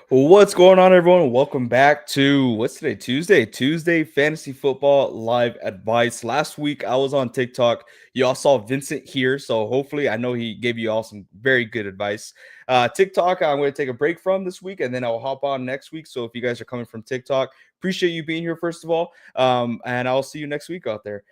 What's going on, everyone? Welcome back to what's today? Tuesday fantasy football live advice. Last week I was on TikTok. Y'all saw Vincent here, so hopefully I know he gave you all some very good advice. TikTok, I'm going to take a break from this week, and then I'll hop on next week. So if you guys are coming from TikTok, appreciate you being here first of all, and I'll see you next week out there.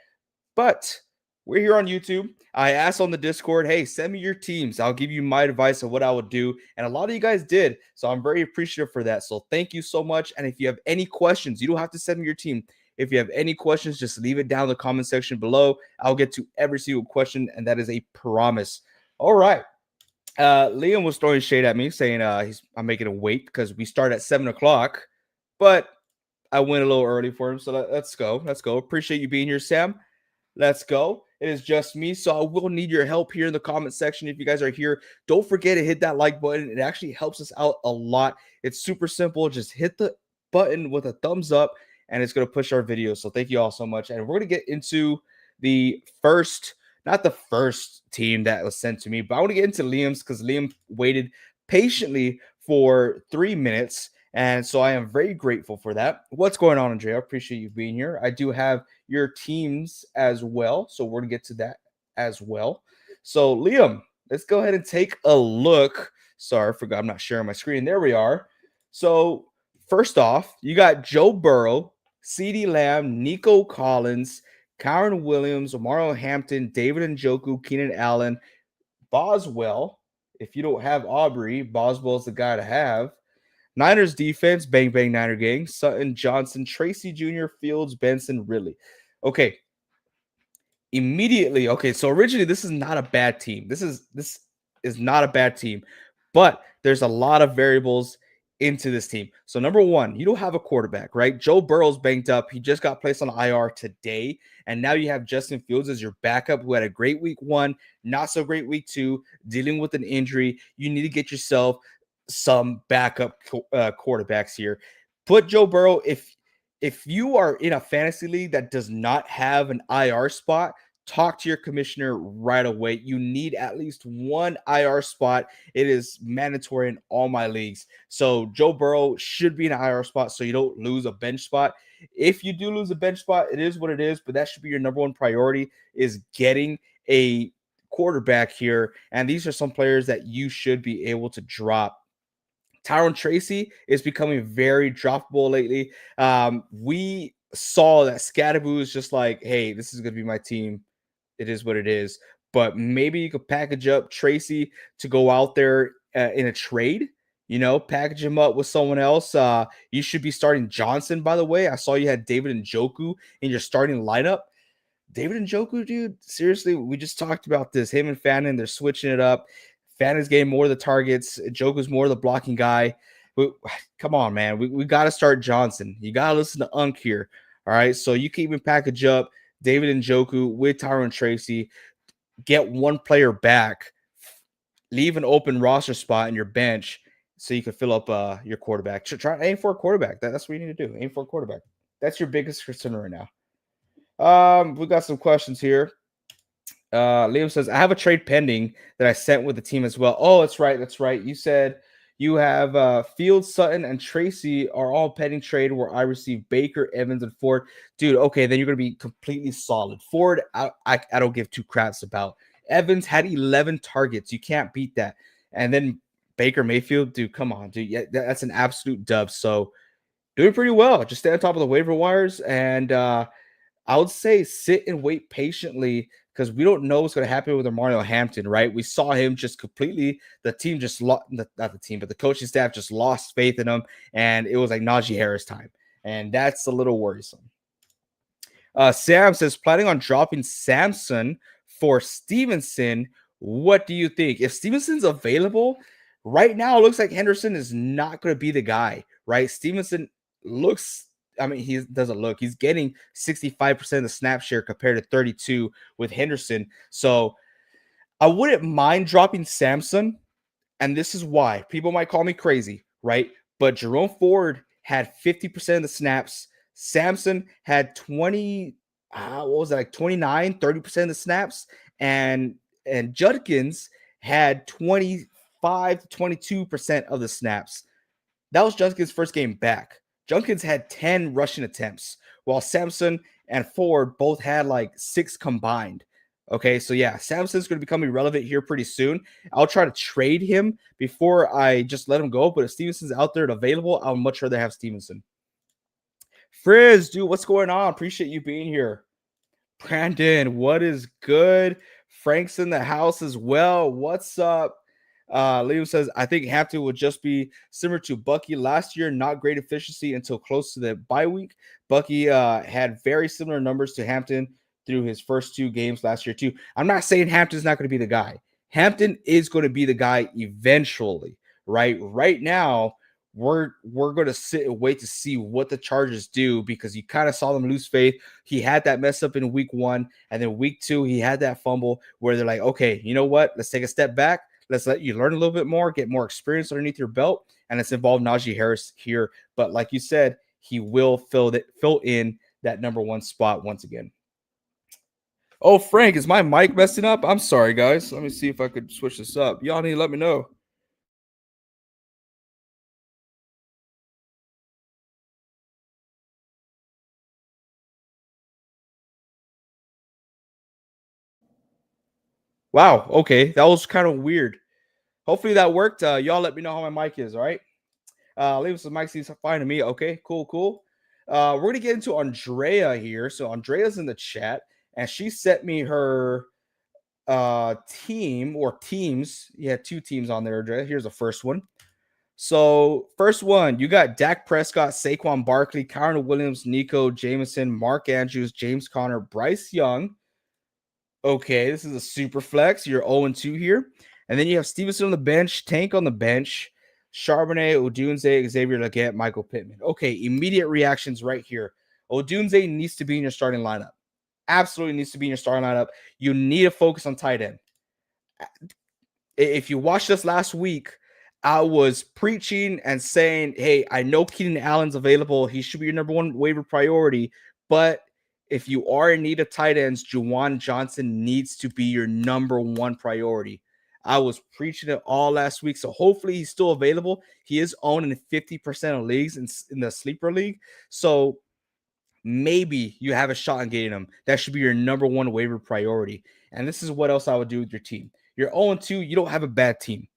But we're here on YouTube. I asked on the Discord, hey, send me your teams. I'll give you my advice of what I would do. And a lot of you guys did. So I'm very appreciative for that. So thank you so much. And if you have any questions, you don't have to send me your team. If you have any questions, just leave it down in the comment section below. I'll get to every single question, and that is a promise. All right. Liam was throwing shade at me, saying I'm making him wait because we start at 7 o'clock. But I went a little early for him. So let's go. Let's go. Appreciate you being here, Sam. Let's go. It is just me, so I will need your help here in the comment section. If you guys are here, don't forget to hit that like button. It actually helps us out a lot. It's super simple. Just hit the button with a thumbs up, and it's going to push our video. So thank you all so much. And we're going to get into the first, not the first team that was sent to me, but I want to get into Liam's because Liam waited patiently for 3 minutes. And so I am very grateful for that. What's going on, Andre? I appreciate you being here. I do have your teams as well. So we're going to get to that as well. So, Liam, let's go ahead and take a look. Sorry, I forgot. I'm not sharing my screen. There we are. So, first off, you got Joe Burrow, CeeDee Lamb, Nico Collins, Kyron Williams, Omaro Hampton, David Njoku, Keenan Allen, Boswell. If you don't have Aubrey, Boswell's the guy to have. Niners defense, bang, bang, Niner gang. Sutton, Johnson, Tracy Jr., Fields, Benson, Ridley. Okay. Immediately, okay, so originally this is not a bad team. This is not a bad team, but there's a lot of variables into this team. So number one, you don't have a quarterback, right? Joe Burrow's banked up. He just got placed on IR today, and now you have Justin Fields as your backup, who had a great week 1, not so great week 2, dealing with an injury. You need to get yourself some backup quarterbacks here. Put Joe Burrow, if you are in a fantasy league that does not have an IR spot, talk to your commissioner right away. You need at least one IR spot. It is mandatory in all my leagues. So Joe Burrow should be in an IR spot so you don't lose a bench spot. If you do lose a bench spot, it is what it is, but that should be your number one priority, is getting a quarterback here. And these are some players that you should be able to drop. Tyron Tracy is becoming very droppable lately. We saw that Scadaboo is just like, hey, this is going to be my team. It is what it is. But maybe you could package up Tracy to go out there in a trade, package him up with someone else. You should be starting Johnson, by the way. I saw you had David Njoku in your starting lineup. David Njoku, dude, seriously, we just talked about this. Him and Fannin, they're switching it up. Fannon's getting more of the targets. Njoku's more of the blocking guy. Come on, man. We got to start Johnson. You got to listen to Unk here. All right. So you can even package up David Njoku with Tyron Tracy, get one player back, leave an open roster spot in your bench so you can fill up your quarterback. Try aim for a quarterback. That's what you need to do. Aim for a quarterback. That's your biggest concern right now. We got some questions here. Liam says, I have a trade pending that I sent with the team as well. Oh, that's right. That's right. You said you have Fields, Sutton, and Tracy are all pending trade where I receive Baker, Evans, and Ford. Dude, okay, then you're going to be completely solid. Ford, I don't give two craps about. Evans had 11 targets. You can't beat that. And then Baker Mayfield, dude, come on, dude. Yeah, that's an absolute dub. So doing pretty well. Just stay on top of the waiver wires. And I would say sit and wait patiently, because we don't know what's going to happen with Omaro Hampton, right? We saw him just completely, the team just lost, not the team, but the coaching staff just lost faith in him, and it was like Najee Harris time, and that's a little worrisome. Sam says, planning on dropping Samson for Stevenson. What do you think? If Stevenson's available, right now it looks like Henderson is not going to be the guy, right? Stevenson looks, he doesn't look. He's getting 65% of the snap share compared to 32 with Henderson. So I wouldn't mind dropping Samson, and this is why. People might call me crazy, right? But Jerome Ford had 50% of the snaps. Samson had 29, 30% of the snaps, and Judkins had 25 to 22% of the snaps. That was Junkins' first game back. Junkins had 10 rushing attempts, while Samson and Ford both had like 6 combined. Okay, so yeah, Samson's going to become irrelevant here pretty soon. I'll try to trade him before I just let him go. But if Stevenson's out there and available, I'll much rather have Stevenson. Frizz, dude, what's going on? Appreciate you being here. Brandon, what is good? Frank's in the house as well. What's up? Liam says, I think Hampton would just be similar to Bucky last year. Not great efficiency until close to the bye week. Bucky had very similar numbers to Hampton through his first 2 games last year, too. I'm not saying Hampton's not going to be the guy. Hampton is going to be the guy eventually, right? Right now, we're going to sit and wait to see what the Chargers do, because you kind of saw them lose faith. He had that mess up in week 1, and then week 2, he had that fumble where they're like, okay, you know what? Let's take a step back. Let's let you learn a little bit more, get more experience underneath your belt, and let's involve Najee Harris here. But like you said, he will fill in that number 1 spot once again. Oh, Frank, is my mic messing up? I'm sorry, guys. Let me see if I could switch this up. Y'all need to let me know. Wow. Okay. That was kind of weird. Hopefully that worked. Y'all let me know how my mic is. All right. Leave some mic seems fine to me. Okay. Cool. We're going to get into Andrea here. So Andrea's in the chat, and she sent me her team or teams. You had 2 teams on there, Andrea. Here's the first one. So first one, you got Dak Prescott, Saquon Barkley, Kyron Williams, Nico Jameson, Mark Andrews, James Conner, Bryce Young. Okay, this is a super flex. You're 0-2 here. And then you have Stevenson on the bench, Tank on the bench, Charbonnet, Odunze, Xavier Legette, Michael Pittman. Okay, immediate reactions right here. Odunze needs to be in your starting lineup. Absolutely needs to be in your starting lineup. You need to focus on tight end. If you watched us last week, I was preaching and saying, hey, I know Keenan Allen's available. He should be your number 1 waiver priority. But if you are in need of tight ends, Juwan Johnson needs to be your number 1 priority. I was preaching it all last week. So hopefully he's still available. He is owned in 50% of leagues in the sleeper league. So maybe you have a shot on getting him. That should be your number 1 waiver priority. And this is what else I would do with your team. You're 0-2. You don't have a bad team.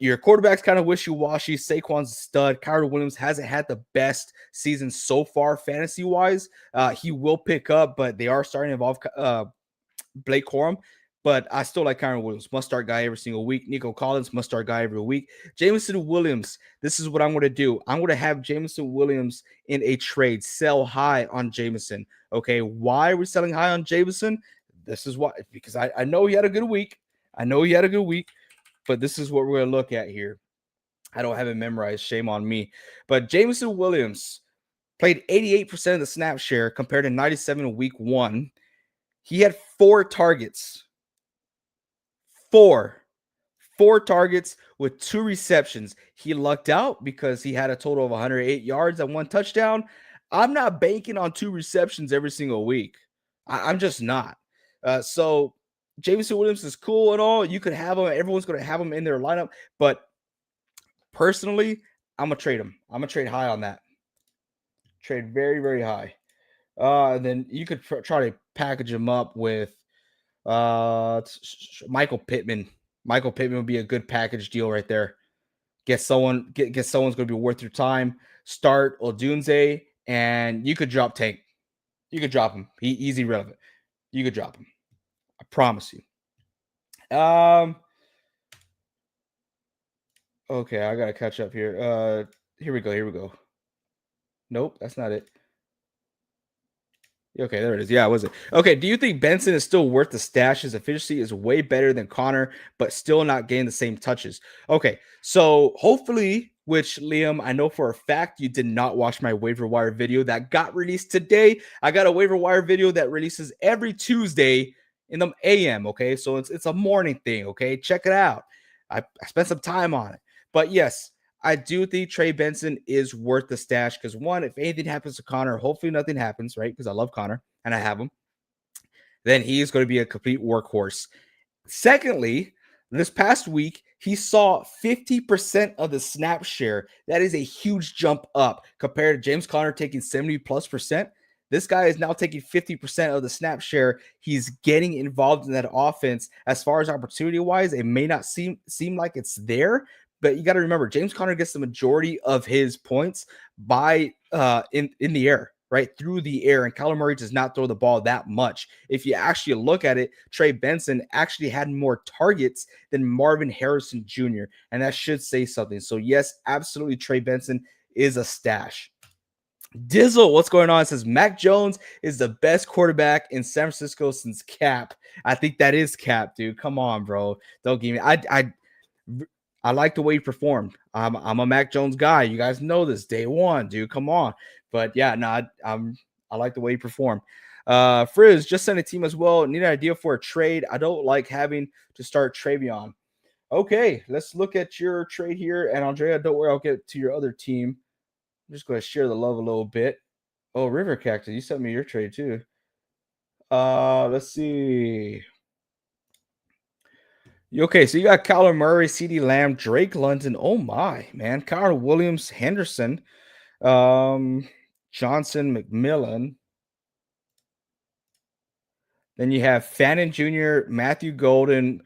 Your quarterback's kind of wishy-washy. Saquon's a stud. Kyron Williams hasn't had the best season so far fantasy-wise. He will pick up, but they are starting to involve Blake Corum. But I still like Kyron Williams. Must-start guy every single week. Nico Collins, must-start guy every week. Jameson Williams, this is what I'm going to do. I'm going to have Jameson Williams in a trade. Sell high on Jameson. Okay, why are we selling high on Jameson? This is why. Because I know he had a good week. But this is what we're going to look at here. I don't have it memorized. Shame on me. But Jameson Williams played 88% of the snap share compared to 97 in week 1. He had 4 targets. 4 targets with 2 receptions. He lucked out because he had a total of 108 yards and 1 touchdown. I'm not banking on 2 receptions every single week. I'm just not. So Jameson Williams is cool and all. You could have him. Everyone's going to have him in their lineup. But personally, I'm going to trade him. I'm going to trade high on that. Trade very, very high. And then you could try to package him up with Michael Pittman. Michael Pittman would be a good package deal right there. Get someone's going to be worth your time. Start Odunze, and you could drop Tank. You could drop him. He's irrelevant. You could drop him. I promise you. Okay, I gotta catch up here. Here we go. Nope, that's not it. Okay, there it is. Yeah, was it? Okay, do you think Benson is still worth the stash? His efficiency is way better than Connor, but still not getting the same touches. Okay, so hopefully, which Liam, I know for a fact you did not watch my waiver wire video that got released today. I got a waiver wire video that releases every Tuesday in the AM. Okay, so it's a morning thing. Okay, check it out. I spent some time on it, but yes, I do think Trey Benson is worth the stash because, one, if anything happens to Connor, hopefully nothing happens, right? Because I love Connor and I have him. Then he is going to be a complete workhorse. Secondly, this past week, he saw 50% of the snap share. That is a huge jump up compared to James Conner taking 70 plus percent. This guy is now taking 50% of the snap share. He's getting involved in that offense. As far as opportunity wise, it may not seem like it's there, but you got to remember James Conner gets the majority of his points by in the air, right through the air, and Kyler Murray does not throw the ball that much. If you actually look at it, Trey Benson actually had more targets than Marvin Harrison Jr., and that should say something. So yes, absolutely, Trey Benson is a stash. Dizzle, what's going on? It says Mac Jones is the best quarterback in San Francisco since Cap. I think that is Cap, dude. Come on, bro. Don't give me. I like the way he performed. I'm a Mac Jones guy. You guys know this day one, dude. Come on. But yeah, no, I like the way he performed. Frizz just sent a team as well. Need an idea for a trade. I don't like having to start Travion. Okay, let's look at your trade here. And Andrea, don't worry, I'll get to your other team. I'm just going to share the love a little bit. Oh, River Cactus, you sent me your trade too. Let's see. Okay, so you got Kyler Murray, CeeDee Lamb, Drake London. Oh my, man. Kyler Williams, Henderson, Johnson, McMillan. Then you have Fannin Jr., Matthew Golden,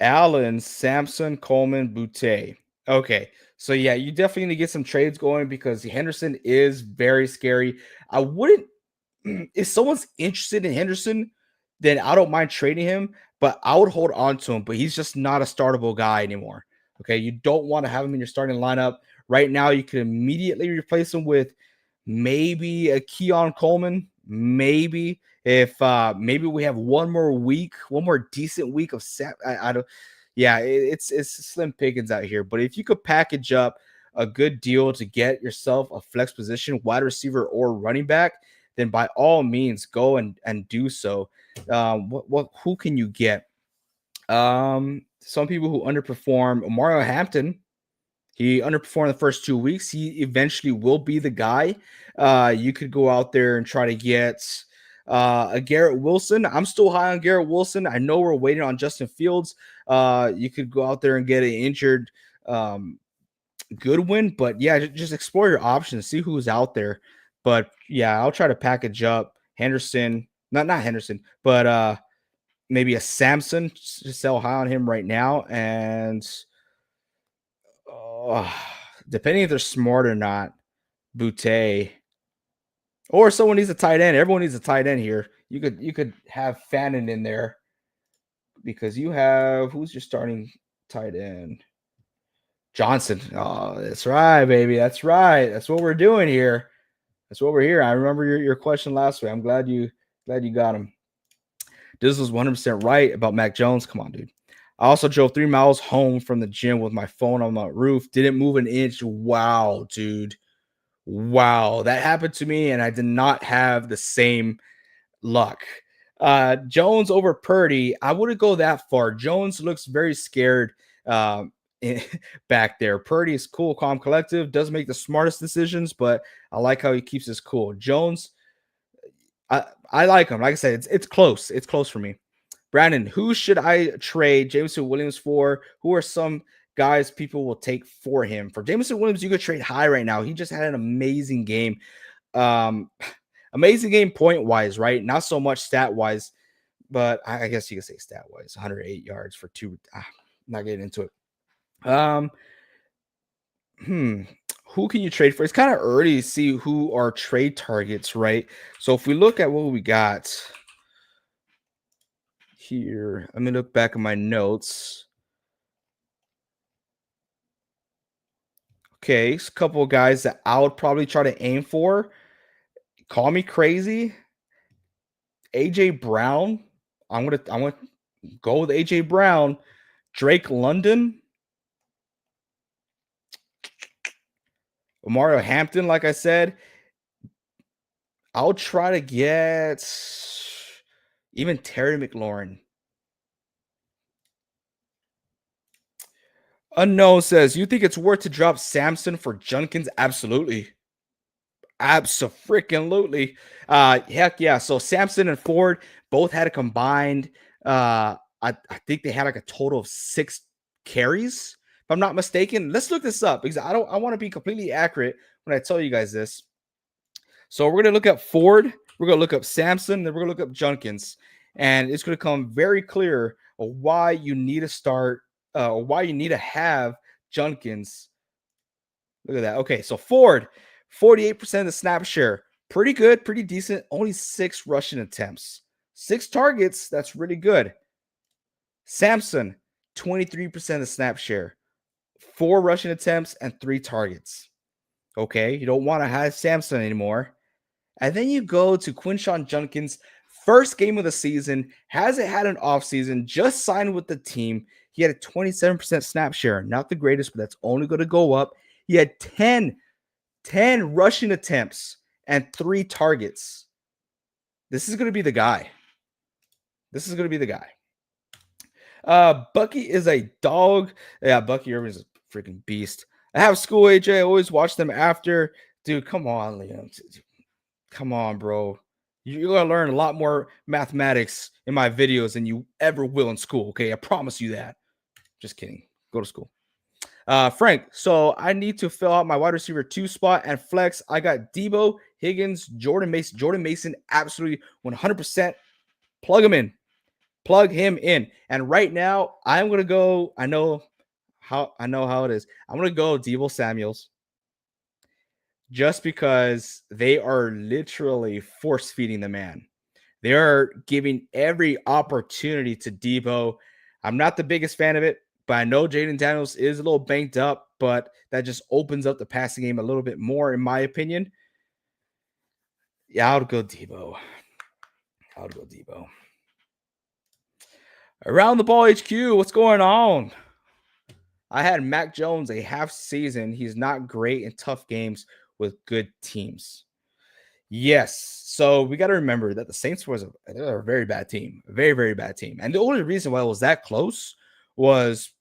Allen, Sampson, Coleman, Boutte. Okay, so yeah, you definitely need to get some trades going because Henderson is very scary. I wouldn't if someone's interested in Henderson, then I don't mind trading him, but I would hold on to him. But he's just not a startable guy anymore. Okay, you don't want to have him in your starting lineup right now. You can immediately replace him with maybe a Keon Coleman, maybe if maybe we have one more decent week of set. I don't. Yeah, it's slim pickings out here. But if you could package up a good deal to get yourself a flex position, wide receiver or running back, then by all means go and do so. Who can you get? Some people who underperform. Mario Hampton, he underperformed the first 2 weeks. He eventually will be the guy. You could go out there and try to get a Garrett Wilson. I'm still high on Garrett Wilson. I know we're waiting on Justin Fields. You could go out there and get an injured Goodwin, but yeah, just explore your options, see who's out there. But yeah, I'll try to package up Henderson, not Henderson, but maybe a Samson to sell high on him right now, and depending if they're smart or not, Boutte, or someone needs a tight end. Everyone needs a tight end here. You could have Fannin in there because you have who's your starting tight end? Johnson. Oh, that's right, baby. That's right. That's what we're doing here. That's what we're here. I remember your question last week. I'm glad you got him. This was 100% right about Mac Jones. Come on, dude. I also drove 3 miles home from the gym with my phone on my roof. Didn't move an inch. Wow, dude. Wow. That happened to me, and I did not have the same luck. Jones over Purdy. I wouldn't go that far. Jones looks very scared back there. Purdy is cool, calm, collective, doesn't make the smartest decisions, but I like how he keeps his cool. Jones, I like him. Like I said, it's close. It's close for me. Brandon, who should I trade Jameson Williams for? Who are some guys people will take for him? For Jameson Williams, you could trade high right now. He just had an amazing game. Amazing game point wise, right? Not so much stat wise, but I guess you could say stat wise. 108 yards for 2. Not getting into it. Who can you trade for? It's kind of early to see who are trade targets, right? So if we look at what we got here, let me look back at my notes. Okay, a couple of guys that I would probably try to aim for. Call me crazy. AJ Brown. I'm gonna go with AJ Brown. Drake London. Mario Hampton, like I said. I'll try to get even Terry McLaurin. Unknown says, you think it's worth to drop Samson for Junkins? Absolutely. Abso-freaking-lutely. Heck yeah. So Samson and Ford both had a combined, I think they had like a total of 6 carries, if I'm not mistaken. Let's look this up because I want to be completely accurate when I tell you guys this. So we're gonna look up Ford, we're gonna look up Samson, then we're gonna look up Junkins, and it's gonna come very clear of why you need to start, or why you need to have Junkins. Look at that. Okay, so Ford, 48% of the snap share, pretty good, pretty decent. Only 6 rushing attempts, 6 targets. That's really good. Samson, 23% of the snap share, 4 rushing attempts and 3 targets. Okay, you don't want to have Samson anymore. And then you go to Quinshawn Junkins, first game of the season, hasn't had an offseason, just signed with the team. He had a 27% snap share, not the greatest, but that's only going to go up. He had 10 rushing attempts and 3 targets. This is going to be the guy. This is going to be the guy. Bucky is a dog. Yeah, Bucky Irvin's a freaking beast. I have school AJ. I always watch them after. Dude, come on, Liam. Come on, bro. You're going to learn a lot more mathematics in my videos than you ever will in school, okay? I promise you that. Just kidding. Go to school. Frank, so I need to fill out my wide receiver 2 spot and flex. I got Debo, Higgins, Jordan Mason. Jordan Mason, absolutely 100%. Plug him in. Plug him in. And right now, I'm going to go. I know how it is. I'm going to go Debo Samuels. Just because they are literally force feeding the man. They are giving every opportunity to Debo. I'm not the biggest fan of it, but I know Jaden Daniels is a little banked up, but that just opens up the passing game a little bit more, in my opinion. Yeah, I would go Debo. Around the Ball HQ, what's going on? I had Mac Jones a half season. He's not great in tough games with good teams. Yes. So we got to remember that the Saints was a very bad team, a very, very bad team. And the only reason why it was that close was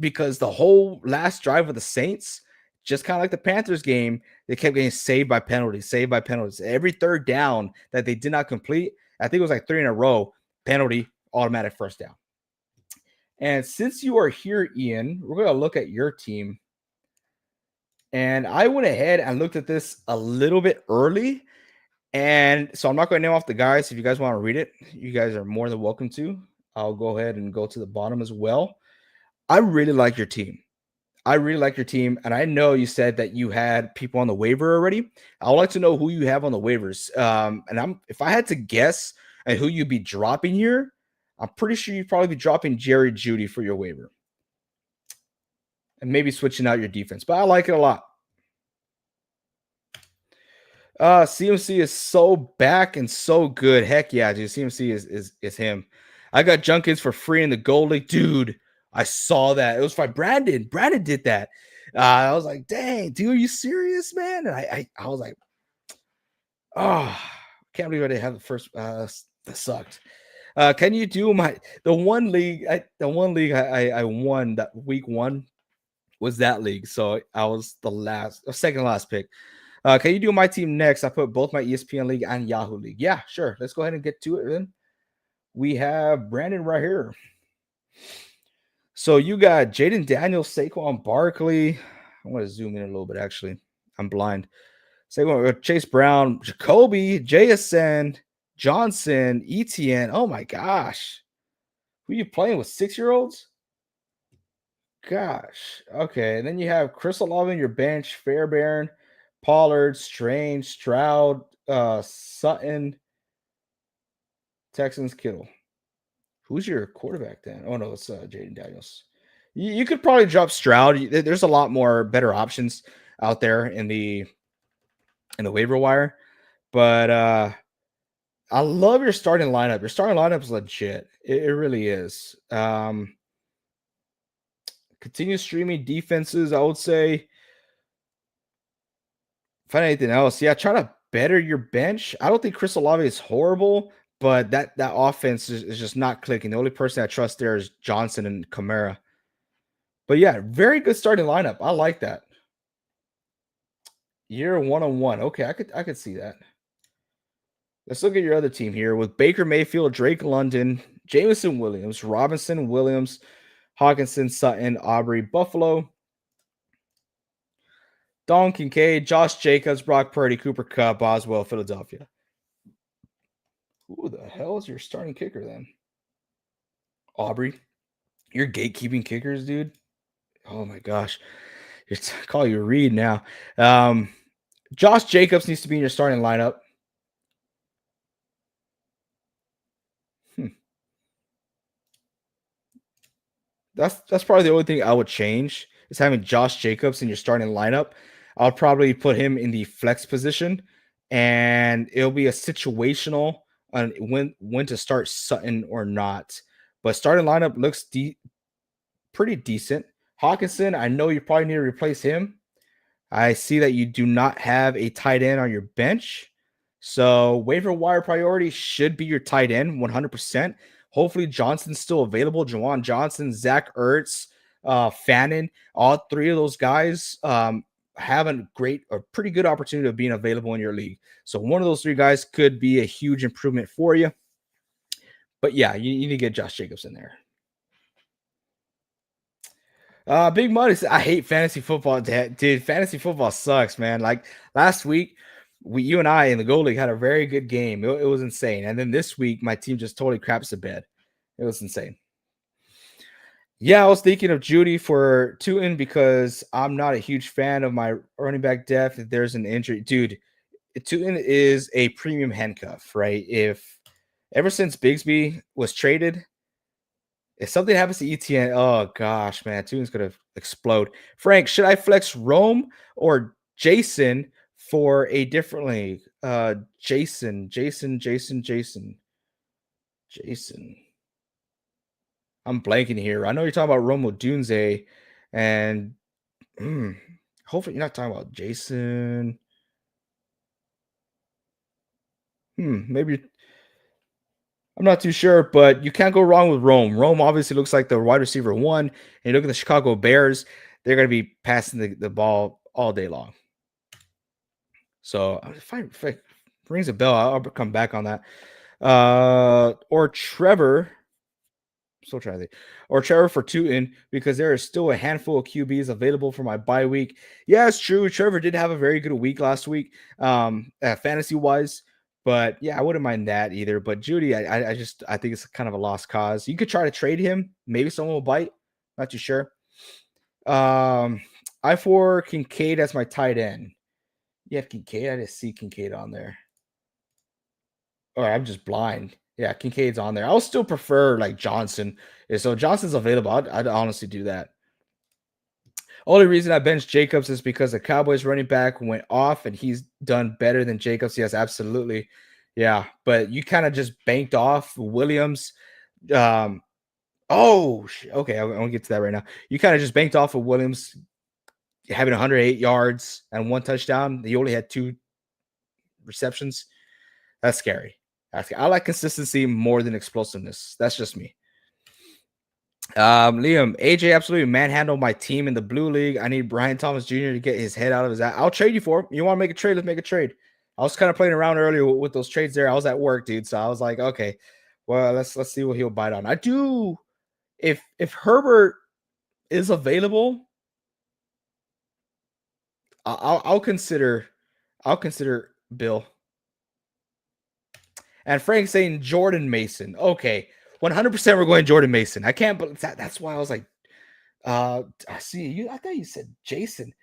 because the whole last drive of the Saints, just kind of like the Panthers game, they kept getting saved by penalties. Every third down that they did not complete, I think it was like 3 in a row, penalty, automatic first down. And since you are here, Ian, we're going to look at your team. And I went ahead and looked at this a little bit early. And so I'm not going to name off the guys. If you guys want to read it, you guys are more than welcome to. I'll go ahead and go to the bottom as well. I really like your team. And I know you said that you had people on the waiver already. I would like to know who you have on the waivers. If I had to guess at who you'd be dropping here, I'm pretty sure you'd probably be dropping Jerry Jeudy for your waiver. And maybe switching out your defense. But I like it a lot. CMC is so back and so good. Heck yeah, dude. CMC is him. I got Junkins for free in the Gold League. Dude, I saw that. It was by Brandon. Brandon did that. I was like, dang, dude, are you serious, man? And I was like, oh, can't believe I didn't have the first. That sucked. Can you do the one league I won that week 1 was that league. So I was the second last pick. Can you do my team next? I put both my ESPN league and Yahoo league. Yeah, sure. Let's go ahead and get to it then. We have Brandon right here. So you got Jaden Daniels, Saquon Barkley. I'm going to zoom in a little bit, actually. I'm blind. Saquon, Chase Brown, Jacoby, JSN, Johnson, ETN. Oh, my gosh. Who are you playing with, 6-year-olds? Gosh. Okay. And then you have Chris Olave on your bench, Fairbairn, Pollard, Strange, Stroud, Sutton, Texans, Kittle. Who's your quarterback then? Oh, no, it's Jaden Daniels. You could probably drop Stroud. There's a lot more better options out there in the waiver wire. But I love your starting lineup. Your starting lineup is legit. It really is. Continue streaming defenses, I would say. Find anything else. Yeah, try to better your bench. I don't think Chris Olave is horrible, but that offense is just not clicking. The only person I trust there is Johnson and Kamara. But yeah, very good starting lineup. I like that. Year 1-on-1. Okay, I could see that. Let's look at your other team here with Baker Mayfield, Drake London, Jameson Williams, Robinson Williams, Hawkinson, Sutton, Aubrey, Buffalo. Don Kincaid, Josh Jacobs, Brock Purdy, Cooper Kupp, Boswell, Philadelphia. Who the hell is your starting kicker then? Aubrey. You're gatekeeping kickers, dude. Oh my gosh. Call you Reed now. Josh Jacobs needs to be in your starting lineup. That's probably the only thing I would change is having Josh Jacobs in your starting lineup. I'll probably put him in the flex position, and it'll be a situational on when to start Sutton or not. But starting lineup looks pretty decent. Hawkinson, I know you probably need to replace him. I see that you do not have a tight end on your bench. So waiver wire priority should be your tight end 100%. Hopefully Johnson's still available. Jawan Johnson, Zach Ertz, Fannin, all three of those guys have a pretty good opportunity of being available in your league. So one of those three guys could be a huge improvement for you. But yeah, you need to get Josh Jacobs in there. Big Money said, I hate fantasy football, dude. Fantasy football sucks, man. Like last week, you and I in the Gold League had a very good game. It was insane. And then this week, my team just totally craps the bed. It was insane. Yeah, I was thinking of Judy for Tootin because I'm not a huge fan of my running back depth. If there's an injury, dude, Tootin is a premium handcuff, right? Ever since Bigsby was traded, if something happens to ETN, oh gosh, man, Tootin's gonna explode. Frank, should I flex Rome or Jason for a different league? Jason. I'm blanking here. I know you're talking about Romo Dunze, and hopefully you're not talking about Jason. Maybe I'm not too sure, but you can't go wrong with Rome. Rome obviously looks like the wide receiver one. And you look at the Chicago Bears, they're going to be passing the ball all day long. So if it rings a bell, I'll come back on that. Or Trevor. Still trying to think. Or Trevor for Tootin because there is still a handful of QBs available for my bye week. Yeah, it's true. Trevor did have a very good week last week, fantasy wise. But yeah, I wouldn't mind that either. But Judy, I think it's kind of a lost cause. You could try to trade him. Maybe someone will bite. Not too sure. I for Kincaid as my tight end. You have Kincaid. I just see Kincaid on there. Or I'm just blind. Yeah, Kincaid's on there. I'll still prefer like Johnson. So Johnson's available. I'd honestly do that. Only reason I benched Jacobs is because the Cowboys running back went off and he's done better than Jacobs. Yes, absolutely. Yeah, but you kind of just banked off Williams. Okay, I'm gonna get to that right now. You kind of just banked off of Williams having 108 yards and 1 touchdown. He only had 2 receptions. That's scary. I like consistency more than explosiveness. That's just me. Liam, AJ absolutely manhandled my team in the blue league. I need Brian Thomas Jr. to get his head out of his ass. I'll trade you for him. You want to make a trade? Let's make a trade. I was kind of playing around earlier with those trades there. I was at work, dude. So I was like, okay, well, let's see what he'll bite on. I do. If Herbert is available, I'll consider Bill. And Frank saying Jordan Mason. Okay, 100% we're going Jordan Mason. I can't believe that. That's why I was like, I see you. I thought you said Jason.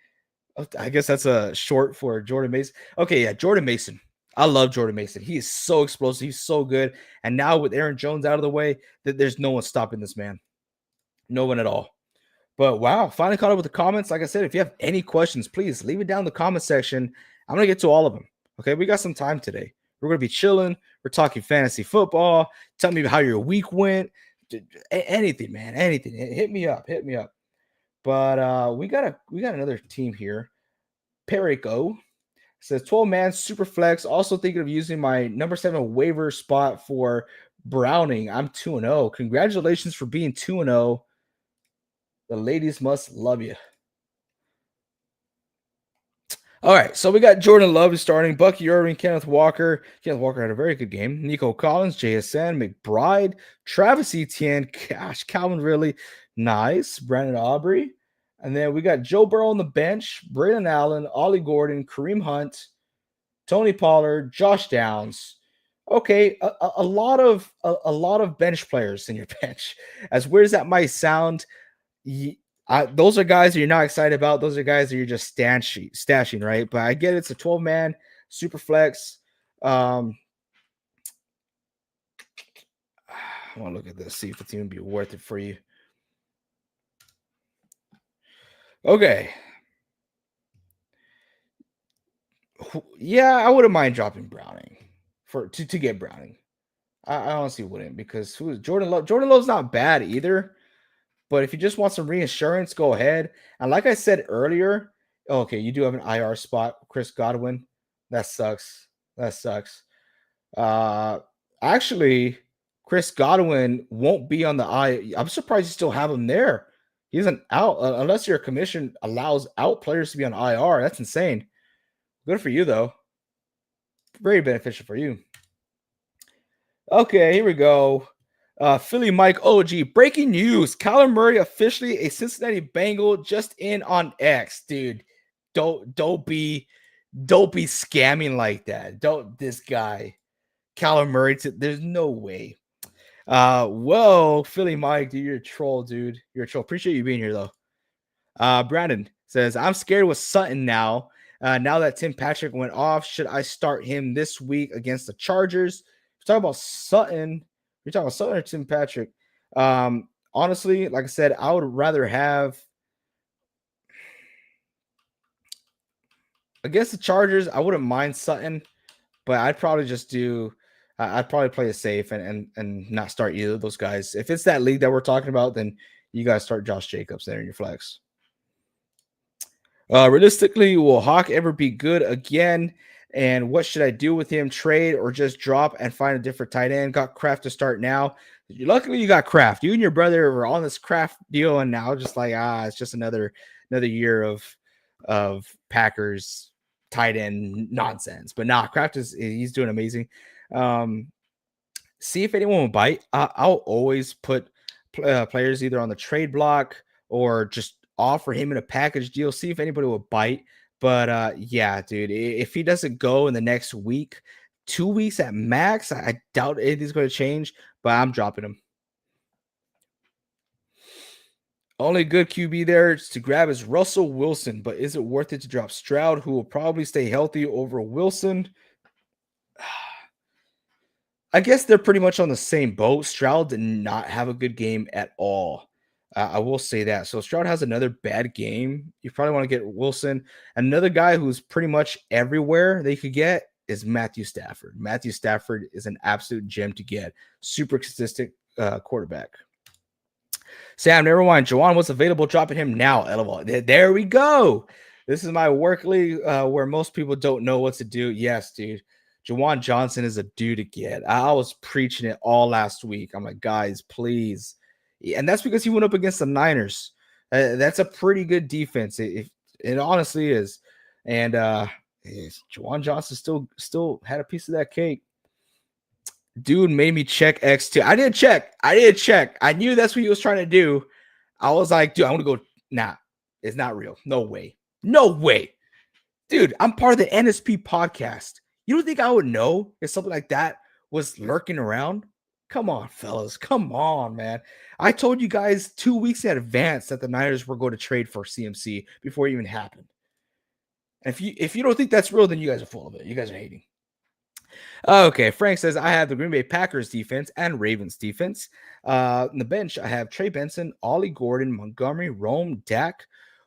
I guess that's a short for Jordan Mason. Okay, yeah, Jordan Mason. I love Jordan Mason. He is so explosive. He's so good. And now with Aaron Jones out of the way, there's no one stopping this man. No one at all. But wow, finally caught up with the comments. Like I said, if you have any questions, please leave it down in the comment section. I'm going to get to all of them. Okay, we got some time today. We're going to be chilling. We're talking fantasy football. Tell me how your week went. Anything, man. Anything. Hit me up. But we got another team here. Perico says 12-man super flex. Also thinking of using my number 7 waiver spot for Browning. I'm 2-0. Congratulations for being 2-0. The ladies must love you. All right, so we got Jordan Love starting, Bucky Irving, Kenneth Walker. Kenneth Walker had a very good game. Nico Collins, JSN, McBride, Travis Etienne, gosh, Calvin Ridley, Nice. Brandon Aubrey. And then we got Joe Burrow on the bench, Braden Allen, Ollie Gordon, Kareem Hunt, Tony Pollard, Josh Downs. Okay, a lot of bench players in your bench. As weird as that might sound, those are guys that you're not excited about. Those are guys that you're just stashing, right? But I get it's a 12-man super flex. I want to look at this, see if it's even be worth it for you. Okay. Yeah, I wouldn't mind dropping Browning to get Browning. I honestly wouldn't, because who is Jordan Love? Jordan Love's not bad either. But if you just want some reinsurance, go ahead. And like I said earlier, okay, you do have an IR spot, Chris Godwin. That sucks. That sucks. Uh Actually, Chris Godwin won't be on the I. I'm surprised you still have him there. He isn't out unless your commission allows out players to be on IR. That's insane. Good for you though. Very beneficial for you. Okay, here we go. Philly Mike OG. Breaking news. Kyler Murray officially a Cincinnati Bengal just in on X. Dude, don't be scamming like that. Don't this guy. Kyler Murray. There's no way. Whoa, Philly Mike, dude, you're a troll, dude. You're a troll. Appreciate you being here though. Brandon says, I'm scared with Sutton now. Now that Tim Patrick went off, should I start him this week against the Chargers? If you're talking about Sutton, you're talking about Sutton or Tim Patrick. Honestly, like I said, I would rather have against the Chargers. I wouldn't mind Sutton, but I'd probably just do. I'd probably play it safe and not start either of those guys. If it's that league that we're talking about, then you guys start Josh Jacobs there in your flex. Realistically, will Hawk ever be good again? And what should I do with him? Trade or just drop and find a different tight end? Got Kraft to start now. Luckily, you got Kraft. You and your brother were on this Kraft deal, and now just like it's just another year of Packers tight end nonsense. But nah, Kraft he's doing amazing. See if anyone will bite. I'll always put players either on the trade block or just offer him in a package deal. See if anybody will bite. But yeah, dude, if he doesn't go in the next week, 2 weeks at max, I doubt anything's going to change. But I'm dropping him. Only good QB there to grab is Russell Wilson, but is it worth it to drop Stroud, who will probably stay healthy over Wilson? I guess they're pretty much on the same boat. Stroud did not have a good game at all. I will say that. So Stroud has another bad game. You probably want to get Wilson. Another guy who's pretty much everywhere they could get is Matthew Stafford. Matthew Stafford is an absolute gem to get. Super consistent quarterback. Sam, never mind. Jawan was available. Dropping him now. LOL. There we go. This is my work league where most people don't know what to do. Yes, dude. Jawan Johnson is a dude to get. I was preaching it all last week. I'm like, guys, please. And that's because he went up against the Niners. That's a pretty good defense. It honestly is. And Jawan Johnson still had a piece of that cake. Dude made me check X2. I did check. I knew that's what he was trying to do. I was like, dude, I want to go. Nah, it's not real. No way. No way. Dude, I'm part of the NSP podcast. You don't think I would know if something like that was lurking around? Come on, fellas. Come on, man. I told you guys 2 weeks in advance that the Niners were going to trade for CMC before it even happened. And if you don't think that's real, then you guys are full of it. You guys are hating. Okay, Frank says, I have the Green Bay Packers defense and Ravens defense. On the bench, I have Trey Benson, Ollie Gordon, Montgomery, Rome, Dak.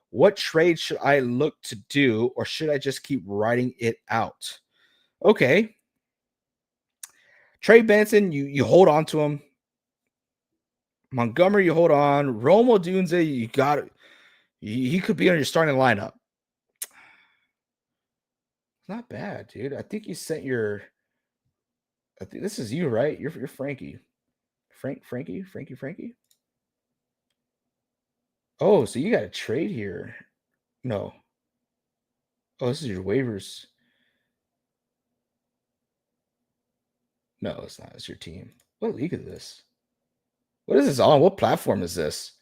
What trade should I look to do, or should I just keep writing it out? Okay. Trey Benson, you hold on to him. Montgomery, you hold on. Rome Odunze, you got it. He could be on your starting lineup. Not bad, dude. I think you sent your. I think this is you, right? You're Frankie. Frankie. Oh, so you got a trade here. No. Oh, this is your waivers. No, it's not. It's your team. What league is this? What is this on? What platform is this?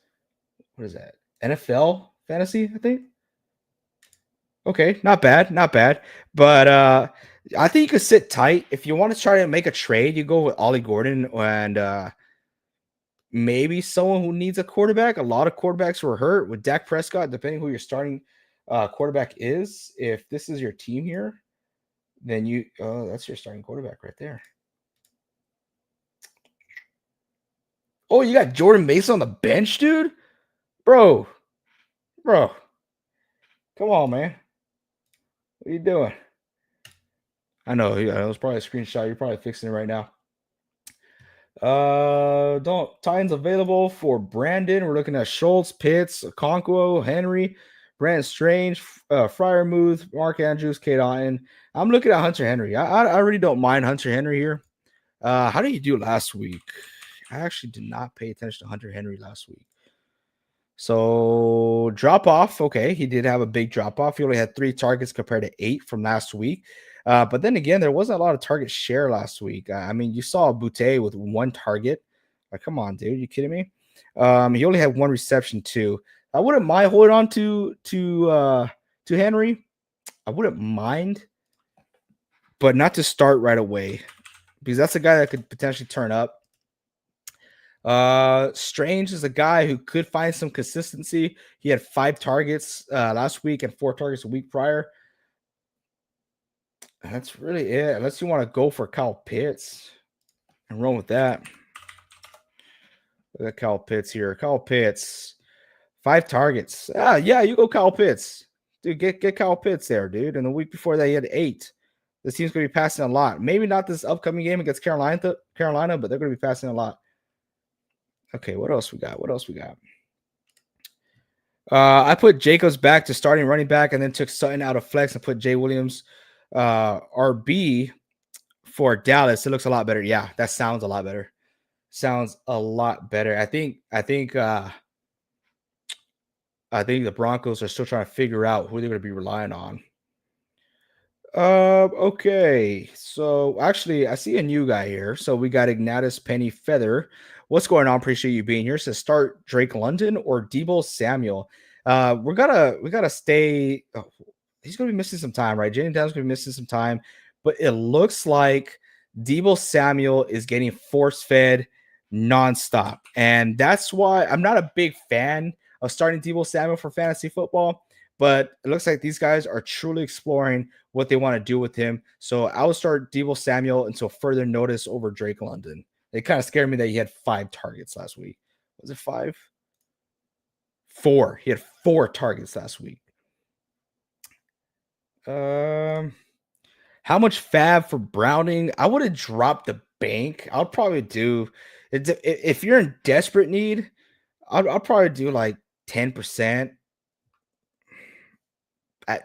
what is that? NFL fantasy, I think. Okay, not bad, not bad. But I think you could sit tight. If you want to try to make a trade, you go with Ollie Gordon and maybe someone who needs a quarterback. A lot of quarterbacks were hurt with Dak Prescott, depending who your starting quarterback is. If this is your team here, then that's your starting quarterback right there. Oh, you got Jordan Mason on the bench, dude? Bro. Come on, man. What are you doing? I know, it was probably a screenshot. You're probably fixing it right now. Don't Titans available for Brandon. We're looking at Schultz, Pitts, Okonkwo, Henry, Brandon Strange, Fryermuth, Mark Andrews, Kate Otten. I'm looking at Hunter Henry. I really don't mind Hunter Henry here. How did you do last week? I actually did not pay attention to Hunter Henry last week. So drop off. Okay, he did have a big drop off. He only had 3 targets compared to 8 from last week. But then again, there wasn't a lot of target share last week. I mean, you saw Boutte with 1 target. Like, come on, dude, you kidding me? He only had 1 reception too. I wouldn't mind holding on to Henry. I wouldn't mind, but not to start right away because that's a guy that could potentially turn up. Strange is a guy who could find some consistency. He had 5 targets last week and 4 targets a week prior. That's really it. Unless you want to go for Kyle Pitts and run with that. Look at Kyle Pitts here. Kyle Pitts, 5 targets. Yeah, you go Kyle Pitts. Dude, get Kyle Pitts there, dude. And the week before that, he had 8. This team's going to be passing a lot. Maybe not this upcoming game against Carolina, but they're going to be passing a lot. Okay, what else we got? I put Jacobs back to starting running back and then took Sutton out of flex and put Jay Williams RB for Dallas. It looks a lot better. Yeah, that sounds a lot better. I think the Broncos are still trying to figure out who they're going to be relying on. Okay. So actually, I see a new guy here. So we got Ignatius Penny Feather. What's going on? Appreciate you being here. It says start Drake London or Deebo Samuel. We gotta stay. Oh, he's gonna be missing some time, right? Jaden Downs gonna be missing some time, but it looks like Deebo Samuel is getting force fed nonstop, and that's why I'm not a big fan of starting Deebo Samuel for fantasy football. But it looks like these guys are truly exploring what they want to do with him. So I will start Deebo Samuel until further notice over Drake London. It kind of scared me that he had 5 targets last week. Was it 5? 4. He had 4 targets last week. How much fab for Browning? I would have dropped the bank. I'll probably do it if you're in desperate need. I'll probably do like 10%.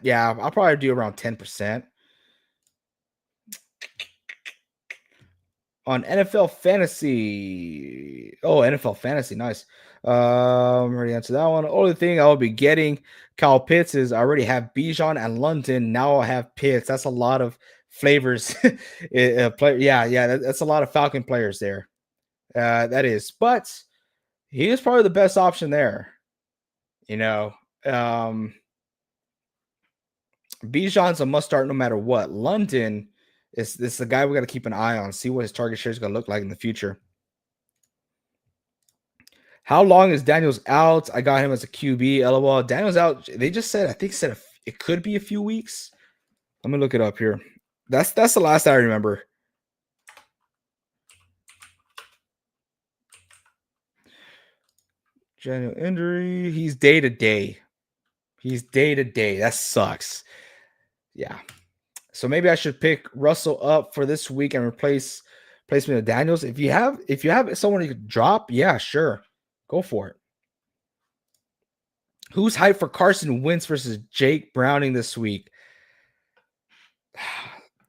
Yeah, I'll probably do around 10%. On NFL Fantasy. Oh, NFL Fantasy. Nice. Already answered that one. Only thing I will be getting Kyle Pitts is I already have Bijan and London. Now I have Pitts. That's a lot of flavors. That's a lot of Falcon players there. That is. But he is probably the best option there. You know, Bijan's a must start no matter what. London is the guy we got to keep an eye on, see what his target share is going to look like in the future. How long is Daniels out? I got him as a QB. LOL. Daniels out. They just said, it could be a few weeks. Let me look it up here. That's the last I remember. General injury. He's day to day. That sucks. Yeah. So maybe I should pick Russell up for this week and replace me with Daniels. If you have someone you could drop, yeah, sure. Go for it. Who's hyped for Carson Wentz versus Jake Browning this week?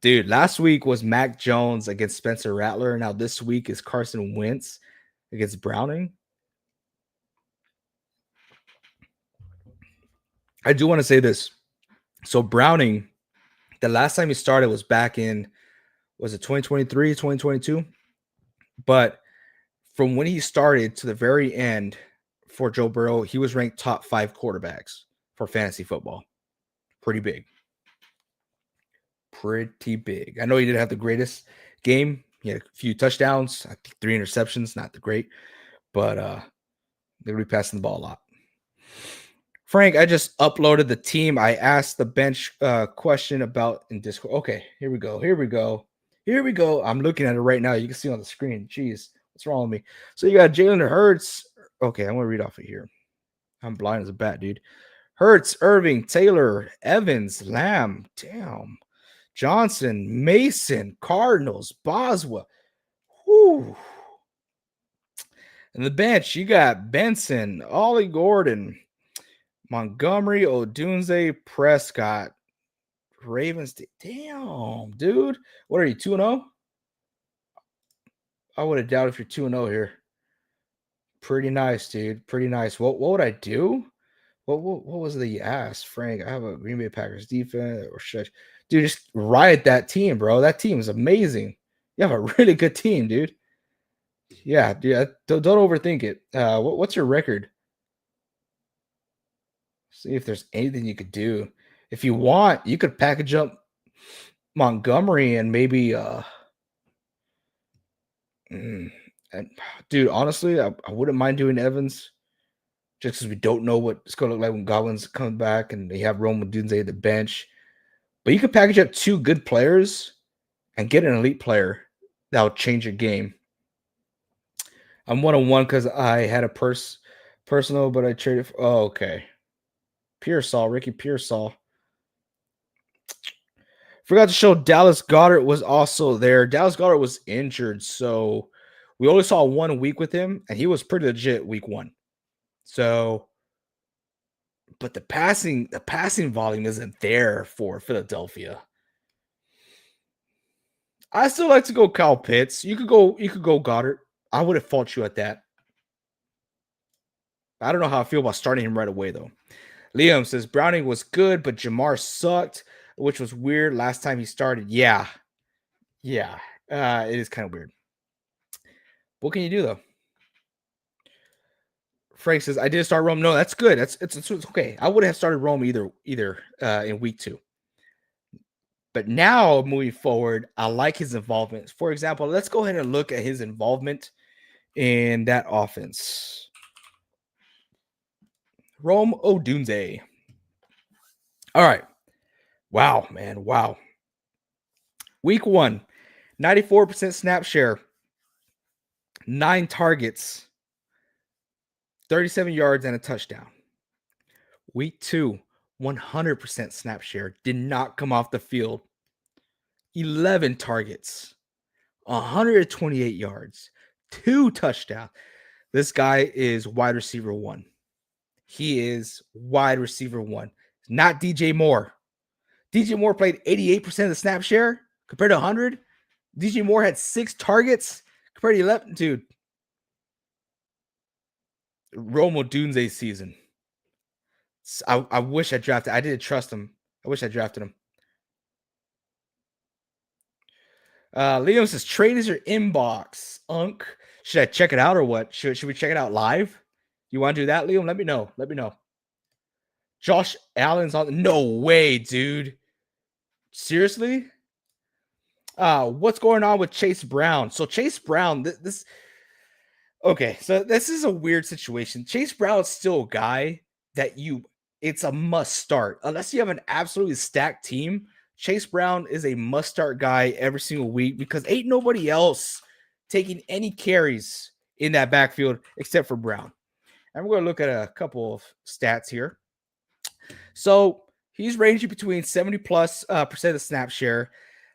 Dude, last week was Mac Jones against Spencer Rattler. Now this week is Carson Wentz against Browning. I do want to say this. So Browning, the last time he started was back in, was it 2023, 2022? But from when he started to the very end, for Joe Burrow, he was ranked top 5 quarterbacks for fantasy football. Pretty big. Pretty big. I know he didn't have the greatest game. He had a few touchdowns, I think 3 interceptions, not the great, but they're going to be passing the ball a lot. Frank, I just uploaded the team. I asked the bench question about in Discord. Okay, here we go. I'm looking at it right now. You can see on the screen. Jeez, what's wrong with me? So you got Jalen Hurts. Okay, I'm going to read off of here. I'm blind as a bat, dude. Hurts, Irving, Taylor, Evans, Lamb, damn, Johnson, Mason, Cardinals, Boswell. Whew. And the bench, you got Benson, Ollie Gordon, Montgomery, Odunze, Prescott, Ravens. Damn, dude. What are you, 2-0? I would have doubted if you're 2-0 here. Pretty nice, dude. Pretty nice. What would I do? What was the ass, Frank? I have a Green Bay Packers defense or shit. Dude, just riot that team, bro. That team is amazing. You have a really good team, dude. Yeah, dude. Don't overthink it. What's your record? See if there's anything you could do. If you want, you could package up Montgomery and maybe and dude, honestly, I wouldn't mind doing Evans just because we don't know what it's going to look like when Godwin's coming back and they have Rome Dunze at the bench. But you could package up 2 good players and get an elite player that'll change your game. I'm 1-1 because I had a personal, but I traded. Oh, okay. Pearsall, Ricky Pearsall. Forgot to show Dallas Goedert was also there. Dallas Goedert was injured, so we only saw 1 week with him, and he was pretty legit week 1. So, but the passing volume isn't there for Philadelphia. I still like to go Kyle Pitts. You could go Goddard. I would have fought you at that. I don't know how I feel about starting him right away, though. Liam says Browning was good, but Jamar sucked, which was weird last time he started. Yeah. It is kind of weird. What can you do, though? Frank says, I did start Rome. No, that's good. It's okay. I would have started Rome either in week 2. But now moving forward, I like his involvement. For example, let's go ahead and look at his involvement in that offense. Rome Odunze. All right. Wow, man. Wow. Week 1, 94% snap share, 9 targets, 37 yards, and a touchdown. Week 2, 100% snap share, did not come off the field. 11 targets, 128 yards, 2 touchdowns. This guy is wide receiver 1. He is wide receiver 1. Not DJ Moore. DJ Moore played 88% of the snap share compared to 100. DJ Moore had 6 targets compared to 11. Dude. Rome Odunze's season. I wish I drafted. I didn't trust him. I wish I drafted him. Liam says, trade is your inbox. Unk. Should I check it out or what? Should we check it out live? You want to do that, Liam? Let me know. Josh Allen's on. No way, dude. Seriously? What's going on with Chase Brown? So Chase Brown, okay, so this is a weird situation. Chase Brown is still a guy that it's a must start. Unless you have an absolutely stacked team, Chase Brown is a must start guy every single week because ain't nobody else taking any carries in that backfield except for Brown. And we're going to look at a couple of stats here. So he's ranging between 70 plus percent of snap share.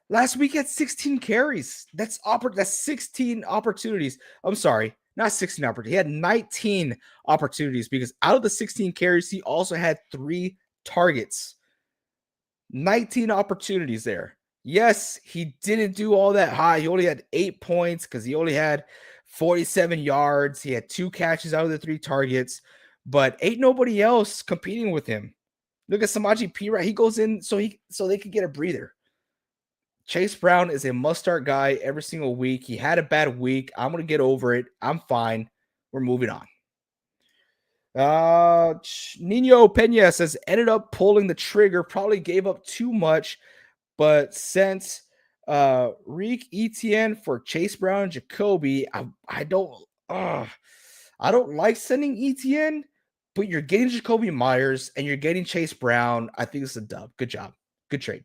Last week had 16 carries. That's 16 opportunities. I'm sorry, not 16 opportunities. He had 19 opportunities because out of the 16 carries, he also had 3 targets. 19 opportunities there. Yes, he didn't do all that high. He only had 8 points because he only had 47 yards. He had 2 catches out of the 3 targets, but ain't nobody else competing with him. Look at Samaje Perine. He goes in so they could get a breather. Chase Brown is a must-start guy every single week. He had a bad week. I'm going to get over it. I'm fine. We're moving on. Nino Pena says ended up pulling the trigger, probably gave up too much, but since Reek ETN for Chase Brown and Jacoby, uh, I don't like sending ETN, but you're getting Jacoby Myers and you're getting Chase Brown. I think it's a dub. Good job. Good trade.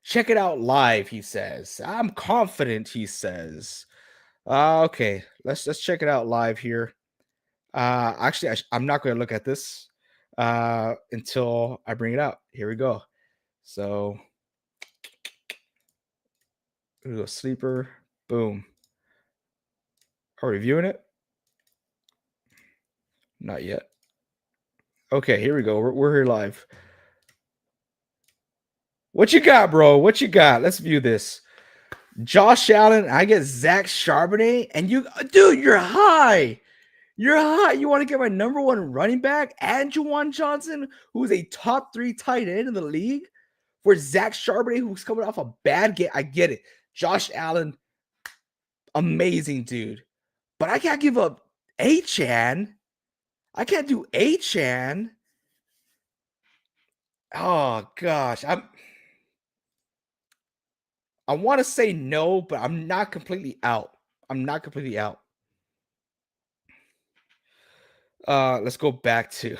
Check it out live, he says. I'm confident, he says. Okay, let's check it out live here. Actually, I'm not going to look at this until I bring it out. Here we go. So, here we go. Sleeper. Boom. Are we viewing it? Not yet. Okay, here we go. We're here live. What you got, bro? What you got? Let's view this. Josh Allen. I get Zach Charbonnet, and you, dude, you're high. You're high. You want to get my number one running back and Juwan Johnson, who is a top 3 tight end in the league, for Zach Charbonnet, who's coming off a bad game. I get it. Josh Allen, amazing dude, but I can't give up Achan. I can't do Achan. Oh gosh, I want to say no, but I'm not completely out. I'm not completely out. Let's go back to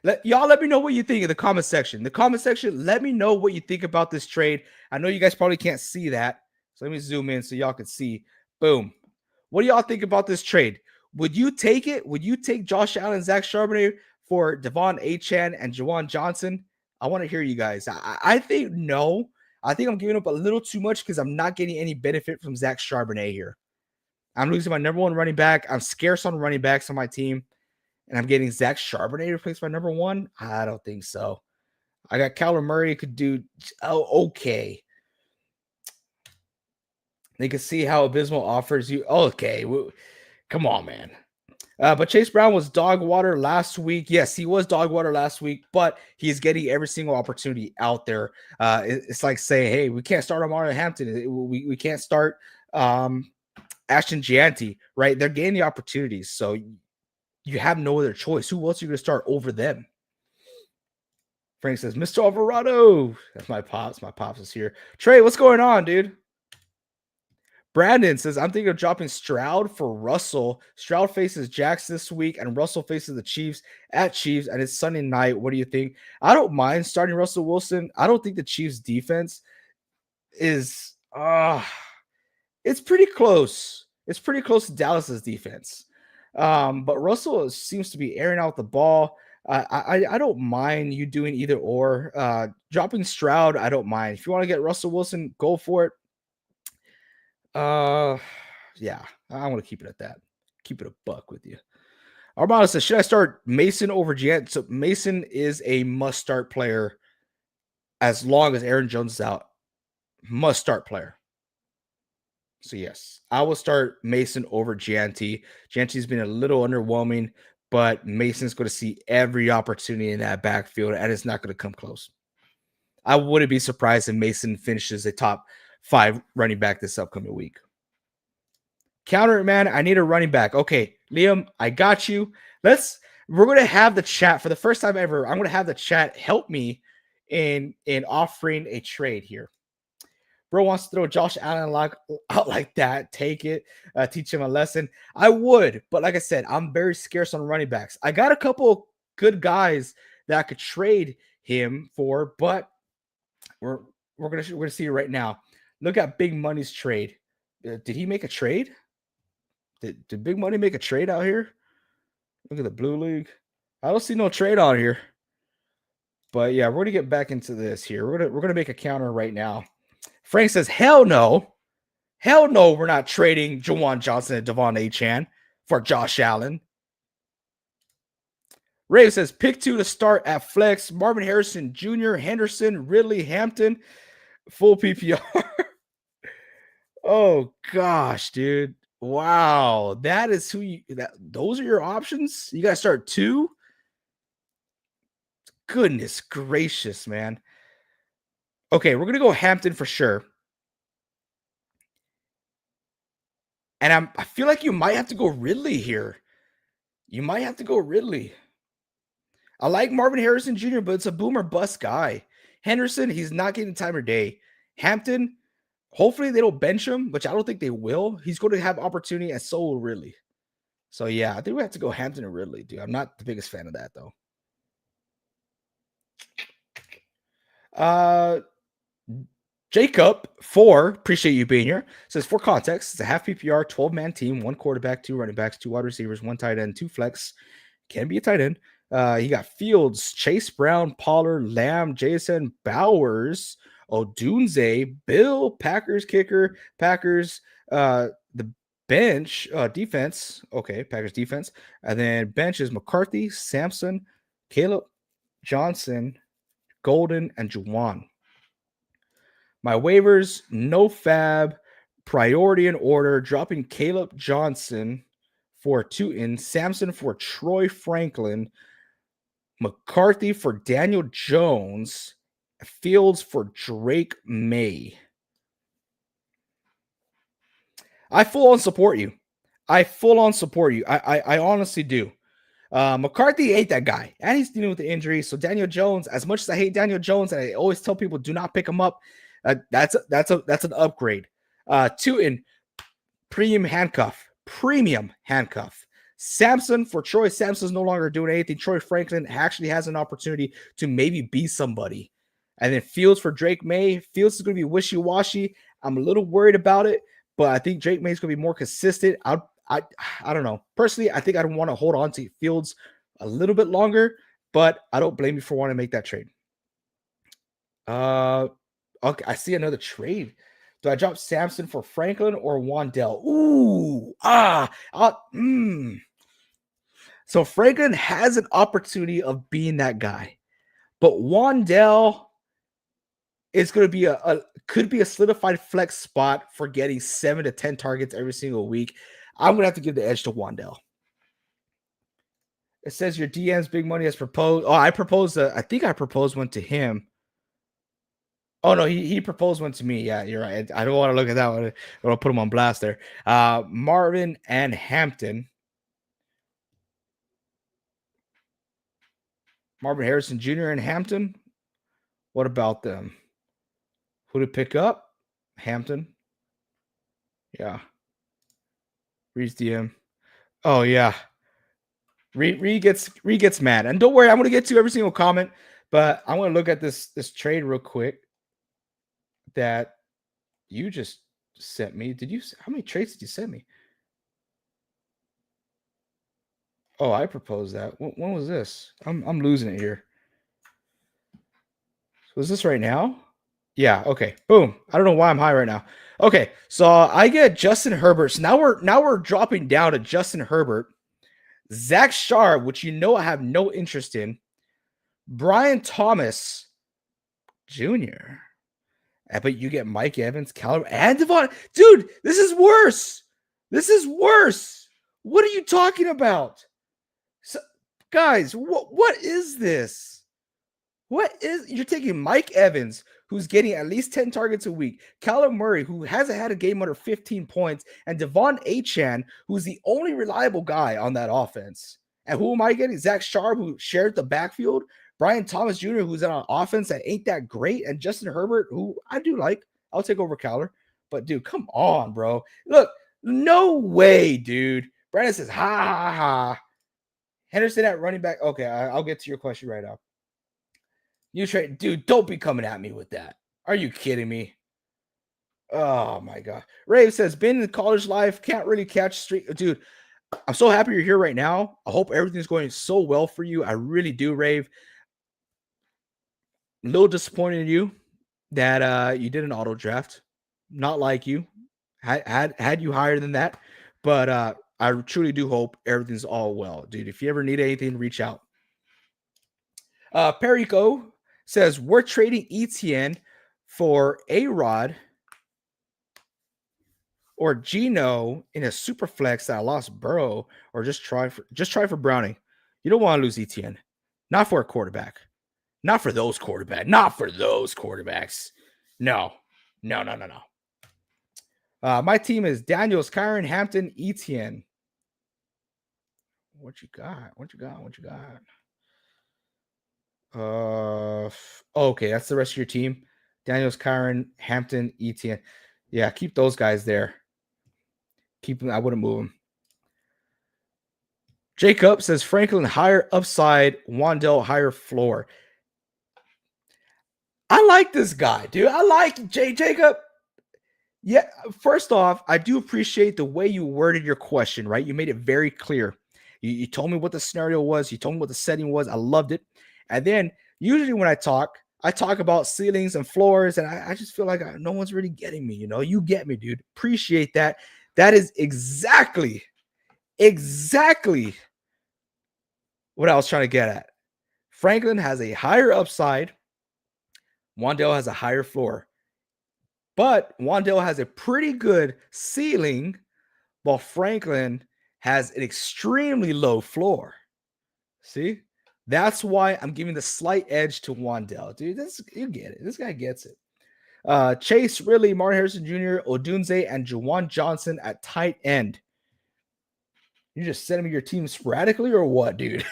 let me know what you think in the comment section. The comment section, let me know what you think about this trade. I know you guys probably can't see that. So let me zoom in so y'all can see. Boom. What do y'all think about this trade? Would you take it? Would you take Josh Allen, Zach Charbonnet for Devon Achan and Juwan Johnson? I want to hear you guys. I think no. I think I'm giving up a little too much because I'm not getting any benefit from Zach Charbonnet here. I'm losing my number one running back. I'm scarce on running backs on my team. And I'm getting Zach Charbonnet replaced by number one? I don't think so. I got Kyler Murray could do okay. They can see how abysmal offers you. Okay, come on, man. But Chase Brown was dog water last week. Yes, he was dog water last week, but he's getting every single opportunity out there. It's like saying, hey, we can't start Amari Hampton. We can't start Ashton Gianti, right? They're getting the opportunities. So you have no other choice. Who else are you going to start over them? Frank says, Mr. Alvarado. That's my pops. My pops is here. Trey, what's going on, dude? Brandon says, I'm thinking of dropping Stroud for Russell. Stroud faces Jax this week, and Russell faces the Chiefs at Chiefs, and it's Sunday night. What do you think? I don't mind starting Russell Wilson. I don't think the Chiefs' defense is it's pretty close. It's pretty close to Dallas's defense. But Russell seems to be airing out the ball. I don't mind you doing either or. Dropping Stroud, I don't mind. If you want to get Russell Wilson, go for it. Yeah, I want to keep it at that. Keep it a buck with you. Armando says, should I start Mason over Giant? So Mason is a must-start player as long as Aaron Jones is out. Must-start player. So yes, I will start Mason over Gianti. Gianti's been a little underwhelming, but Mason's going to see every opportunity in that backfield, and it's not going to come close. I wouldn't be surprised if Mason finishes a top 5 running back this upcoming week. Counter it, man. I need a running back. Okay, Liam, I got you. We're going to have the chat for the first time ever. I'm going to have the chat help me in offering a trade here. Bro wants to throw Josh Allen out like that. Take it. Teach him a lesson. I would, but like I said, I'm very scarce on running backs. I got a couple good guys that I could trade him for, but we're gonna see it right now. Look at Big Money's trade. Did he make a trade? Did Big Money make a trade out here? Look at the Blue League. I don't see no trade on here. But yeah, we're gonna get back into this here. We're gonna make a counter right now. Frank says, hell no. Hell no, we're not trading Juwan Johnson and Devon Achan for Josh Allen. Ray says, pick 2 to start at flex. Marvin Harrison Jr., Henderson, Ridley, Hampton, full PPR. Oh, gosh, dude. Wow. That is those are your options? You got to start 2? Goodness gracious, man. Okay, we're going to go Hampton for sure. And I feel like you might have to go Ridley here. You might have to go Ridley. I like Marvin Harrison Jr., but it's a boomer bust guy. Henderson, he's not getting time of day. Hampton, hopefully they don't bench him, which I don't think they will. He's going to have opportunity, and so will Ridley. So yeah, I think we have to go Hampton and Ridley, dude. I'm not the biggest fan of that though. Jacob, appreciate you being here. Says for context, it's a half PPR, 12-man team, 1 quarterback, 2 running backs, 2 wide receivers, 1 tight end, 2 flex. Can be a tight end. You got Fields, Chase Brown, Pollard, Lamb, Jason, Bowers, Odunze, Bill, Packers kicker, Packers, the bench, defense. Okay, Packers defense. And then bench is McCarthy, Sampson, Caleb Johnson, Golden, and Juwan. My waivers, no fab, priority in order, dropping Caleb Johnson for Tootin, Sampson for Troy Franklin, McCarthy for Daniel Jones, Fields for Drake May. I full on support you. I honestly do. McCarthy ain't that guy, and he's dealing with the injury. So Daniel Jones, as much as I hate Daniel Jones, and I always tell people do not pick him up, that's an upgrade. Tootin, premium handcuff. Samson for Troy. Samson's no longer doing anything. Troy Franklin actually has an opportunity to maybe be somebody. And then Fields for Drake May. Fields is going to be wishy-washy. I'm a little worried about it, but I think Drake May is going to be more consistent. I don't know. Personally, I think I'd want to hold on to Fields a little bit longer, but I don't blame you for wanting to make that trade. Okay, I see another trade. Do I drop Samson for Franklin or Wandell? So Franklin has an opportunity of being that guy, but Wandell is going to be could be a solidified flex spot for getting 7 to 10 targets every single week. I'm going to have to give the edge to Wandell. It says your DM's big money has proposed. Oh, I think I proposed one to him. Oh no, he proposed one to me. Yeah, you're right. I don't want to look at that one. I'll put him on blast there. Marvin and Hampton. Marvin Harrison Jr. and Hampton. What about them? Who to pick up? Hampton. Yeah. Reed's DM. Oh yeah. Reed gets mad. And don't worry, I'm gonna get to every single comment, but I want to look at this trade real quick that you just sent me. How many trades did you send me? Oh, I proposed that. When was this? I'm losing it here. Was this right now? Yeah, okay. Boom. I don't know why I'm high right now. Okay, so I get Justin Herbert. So now we're dropping down to Justin Herbert, Zach Sharp, which I have no interest in, Brian Thomas Jr. But you get Mike Evans, Callum, and Devon. Dude, this is worse. What are you talking about? So, guys, what is this? You're taking Mike Evans, who's getting at least 10 targets a week, Kyler Murray, who hasn't had a game under 15 points, and Devon Achane, who's the only reliable guy on that offense. And who am I getting? Zach Sharp, who shared the backfield, Brian Thomas Jr., who's on an offense that ain't that great, and Justin Herbert, who I do like. I'll take over Kyler. But, dude, come on, bro. Look, no way, dude. Brandon says, ha, ha, ha. Henderson at running back. Okay, I'll get to your question right now. You trade, dude, don't be coming at me with that. Are you kidding me? Oh my God. Rave says, been in college life, can't really catch street. Dude, I'm so happy you're here right now. I hope everything's going so well for you. I really do, Rave. A little disappointed in you that you did an auto draft. Not like you. Had you higher than that. But I truly do hope everything's all well. Dude, if you ever need anything, reach out. Perico says, we're trading ETN for A-Rod or Gino in a super flex that I lost Burrow, or just try for Browning. You don't want to lose ETN. Not for a quarterback. Not for those quarterbacks. No. My team is Daniels, Kyron, Hampton, ETN. What you got? What you got? What you got? Okay, that's the rest of your team. Daniels, Kyron, Hampton, Etienne. Yeah, keep those guys there. Keep them. I wouldn't move them. Jacob says Franklin higher upside, Wandell higher floor. I like this guy, dude. I like Jacob. Yeah, first off, I do appreciate the way you worded your question, right? You made it very clear. You told me what the scenario was, you told me what the setting was. I loved it. And then usually when I talk about ceilings and floors, and I just feel like no one's really getting me. You get me, dude. Appreciate that. That is exactly what I was trying to get at. Franklin has a higher upside. Wandell has a higher floor. But Wandell has a pretty good ceiling, while Franklin has an extremely low floor. See? That's why I'm giving the slight edge to Wandell. Dude, you get it. This guy gets it. Chase Ridley, Martin Harrison Jr., Odunze, and Juwan Johnson at tight end. You just sending me your team sporadically or what, dude?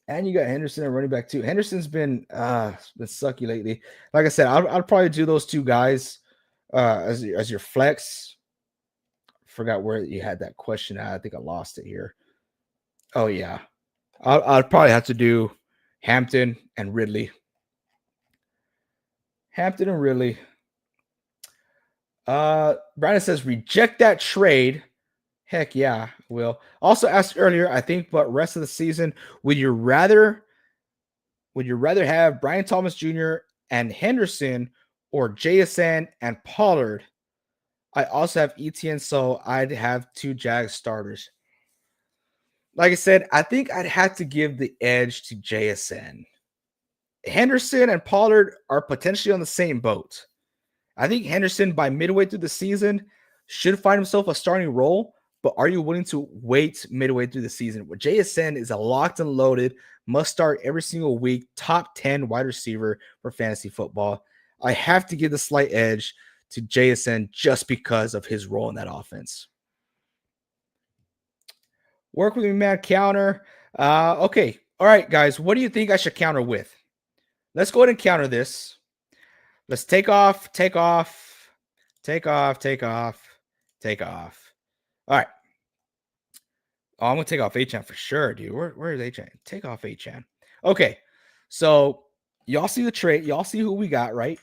And you got Henderson at running back too. Henderson's been sucky lately. Like I said, I'd probably do those two guys as your flex. Forgot where you had that question at. I think I lost it here. Oh yeah, I'd probably have to do Hampton and Ridley. Hampton and Ridley. Brandon says reject that trade. Heck yeah, will. Also asked earlier, I think, but rest of the season, would you rather have Brian Thomas Jr. and Henderson or JSN and Pollard? I also have Etienne, so I'd have two Jags starters. Like I said, I think I'd have to give the edge to JSN. Henderson and Pollard are potentially on the same boat. I think Henderson, by midway through the season, should find himself a starting role. But are you willing to wait midway through the season? Where JSN is a locked and loaded, must start every single week, top 10 wide receiver for fantasy football. I have to give the slight edge to JSN just because of his role in that offense. Work with me, man. Counter. Okay. All right, guys. What do you think I should counter with? Let's go ahead and counter this. Let's take off. All right. Oh, I'm going to take off H-Chan for sure, dude. Where is H-Chan? Take off H-Chan. Okay. So y'all see the trade. Y'all see who we got, right?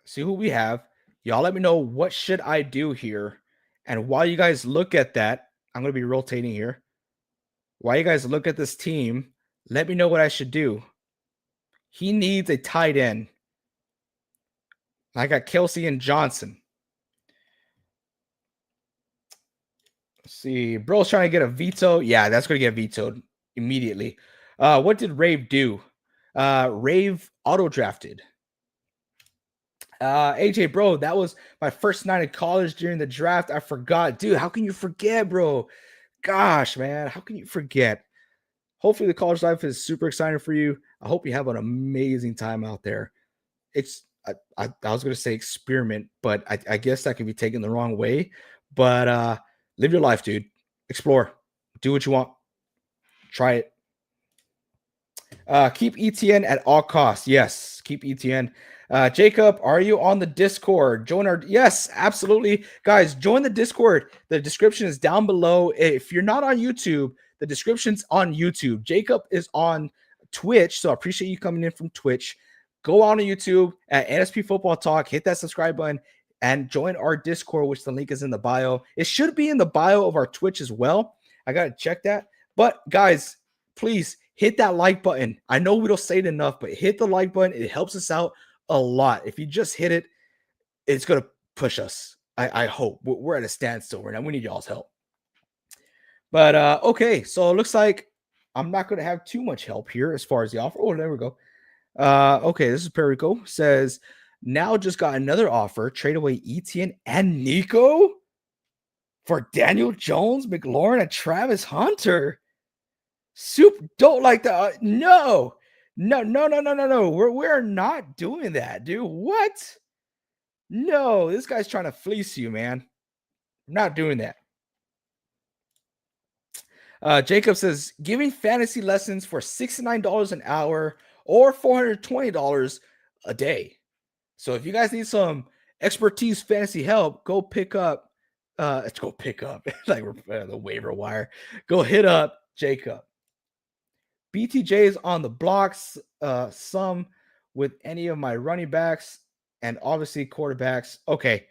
See who we have. Y'all let me know what should I do here. And while you guys look at that, I'm going to be rotating here. While you guys look at this team, let me know what I should do. He needs a tight end. I got Kelsey and Johnson. Let's see. Bro's trying to get a veto. Yeah, that's going to get vetoed immediately. What did Rave do? Rave auto-drafted. AJ, bro, that was my first night in college during the draft. I forgot. Dude, how can you forget, bro? Gosh, man, how can you forget? Hopefully the college life is super exciting for you. I hope you have an amazing time out there. I was going to say experiment, but I guess that can be taken the wrong way. But live your life, dude. Explore. Do what you want. Try it. Keep ETN at all costs. Yes, keep ETN. Jacob, are you on the Discord? Join our yes, absolutely. Guys, join the Discord. The description is down below. If you're not on YouTube, the description's on YouTube. Jacob is on Twitch, so I appreciate you coming in from Twitch. Go on to YouTube at NSP Football Talk, hit that subscribe button, and join our Discord, which the link is in the bio. It should be in the bio of our Twitch as well. I got to check that. But guys, please hit that like button. I know we don't say it enough, but hit the like button. It helps us out a lot. If you just hit it, it's going to push us. I hope. We're at a standstill right now. We need y'all's help. But okay, so it looks like I'm not going to have too much help here as far as the offer. Oh, there we go. Okay, this is Perico. Says, now just got another offer. Trade away Etienne and Nico for Daniel Jones, McLaurin, and Travis Hunter. Don't like that. No. We're not doing that, dude. What? No, this guy's trying to fleece you, man. I'm not doing that. Jacob says, giving fantasy lessons for $69 an hour or $420 a day. So if you guys need some expertise fantasy help, go pick up. Let's go pick up like the waiver wire. Go hit up Jacob. BTJ is on the blocks. Some with any of my running backs and obviously quarterbacks. Okay,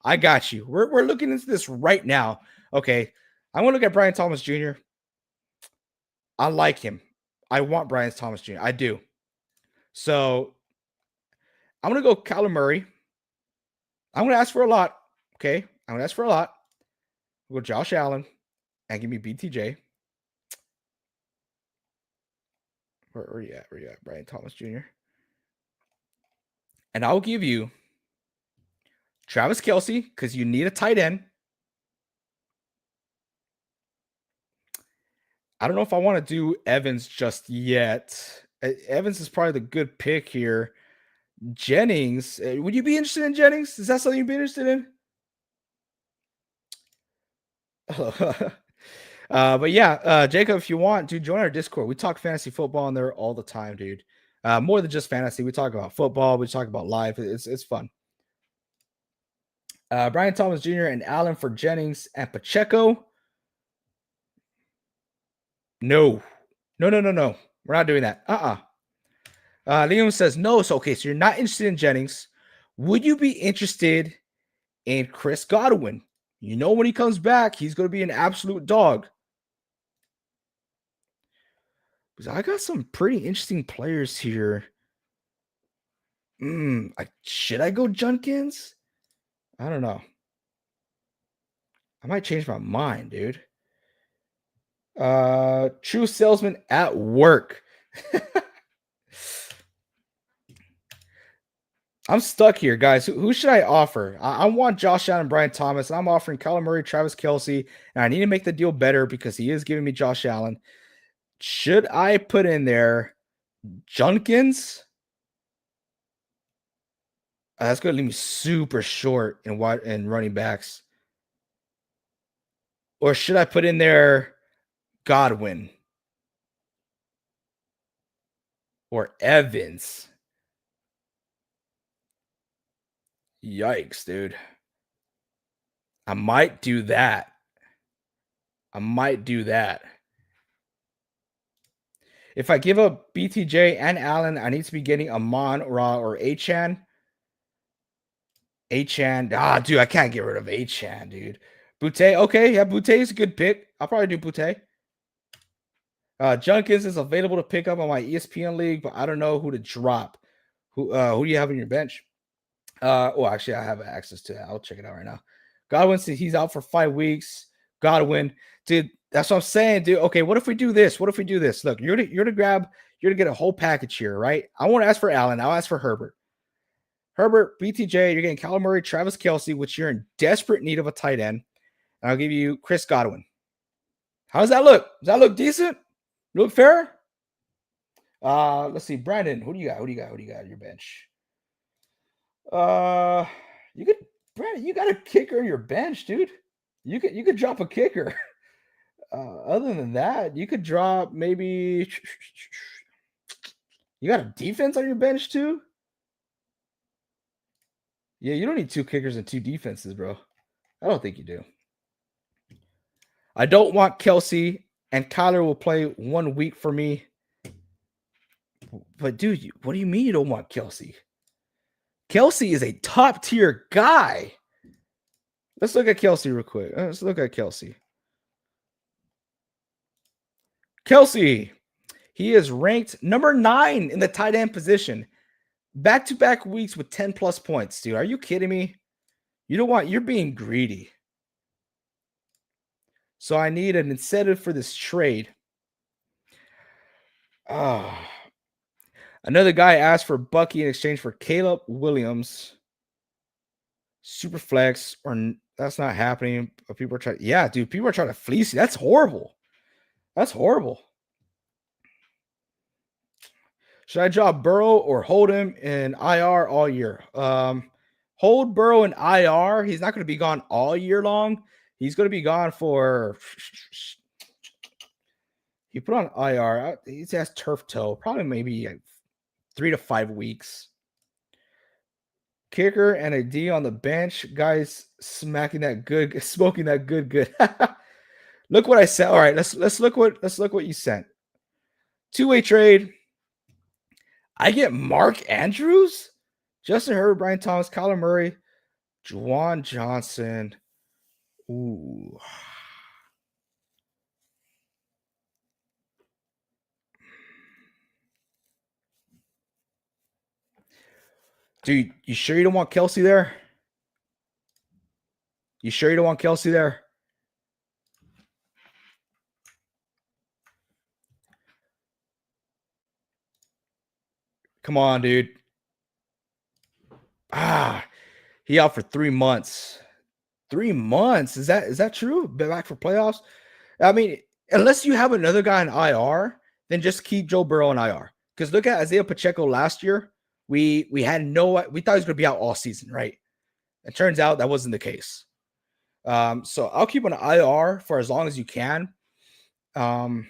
I got you. We're looking into this right now. Okay, I'm gonna look at Brian Thomas Jr. I like him. I want Brian Thomas Jr. I do. So I'm gonna go Kyler Murray. I'm gonna ask for a lot. Okay, I'm gonna ask for a lot. We'll go Josh Allen and give me BTJ. Where you at? Where you at? Brian Thomas Jr. And I'll give you Travis Kelce because you need a tight end. I don't know if I want to do Evans just yet. Evans is probably the good pick here. Jennings, would you be interested in Jennings? Is that something you'd be interested in? But yeah, Jacob, if you want, dude, join our Discord. We talk fantasy football in there all the time, dude. More than just fantasy. We talk about football. We talk about life. It's fun. Brian Thomas Jr. and Allen for Jennings and Pacheco. No. We're not doing that. Liam says no. So okay, so you're not interested in Jennings. Would you be interested in Chris Godwin? You know, when he comes back, he's going to be an absolute dog. Because I got some pretty interesting players here. Should I go Junkins? I don't know. I might change my mind, dude. True salesman at work. I'm stuck here, guys. Who should I offer? I want Josh Allen and Brian Thomas. I'm offering Kyler Murray, Travis Kelce, and I need to make the deal better because he is giving me Josh Allen. Should I put in there Junkins? That's going to leave me super short in running backs. Or should I put in there Godwin or Evans? Yikes, dude. I might do that. If I give up BTJ and Allen, I need to be getting Amon Ra or Achan. Dude, I can't get rid of Achan, dude. Boutte, okay, yeah, Boutte is a good pick. I'll probably do Boutte. Junkins is available to pick up on my ESPN league, but I don't know who to drop. Who do you have on your bench? Actually, I have access to that. I'll check it out right now. Godwin says he's out for 5 weeks. Godwin, dude, that's what I'm saying, dude. Okay, what if we do this? Look, you're to get a whole package here, right? I won't ask for Allen. I'll ask for Herbert. BTJ, you're getting Kyler Murray, Travis Kelce, which you're in desperate need of a tight end. And I'll give you Chris Godwin. How does that look? Does that look decent? Look fair? Let's see. Brandon, who do you got? On your bench? Brandon, you got a kicker on your bench, dude. You could drop a kicker. Other than that, you could drop maybe. You got a defense on your bench too? Yeah, you don't need 2 kickers and 2 defenses, bro. I don't think you do. I don't want Kelce, and Kyler will play 1 week for me. But dude, what do you mean you don't want Kelce? Kelce is a top tier guy. Let's look at Kelce real quick. Kelce, he is ranked number 9 in the tight end position. Back-to-back weeks with 10 plus points, dude. Are you kidding me? You're being greedy. So I need an incentive for this trade. Another guy asked for Bucky in exchange for Caleb Williams. Super flex, or that's not happening. But people are trying. Yeah, dude, people are trying to fleece you. That's horrible. Should I drop Burrow or hold him in IR all year? Hold Burrow in IR. He's not going to be gone all year long. He's going to be gone for You put on IR. He has turf toe. Probably maybe like 3 to 5 weeks. Kicker and a D on the bench. Guys smacking that good, smoking that good. Look what I sent. All right, let's look what you sent. Two-way trade. I get Mark Andrews, Justin Herbert, Brian Thomas, Kyler Murray, Juwan Johnson. Ooh. Dude, you sure you don't want Kelsey there? You sure you don't want Kelsey there? Come on, dude. He out for 3 months. 3 months. Is that true? Been back for playoffs? I mean, unless you have another guy in IR, then just keep Joe Burrow in IR. Because look at Isaiah Pacheco last year. We thought he was gonna be out all season, right? It turns out that wasn't the case. So I'll keep an IR for as long as you can. And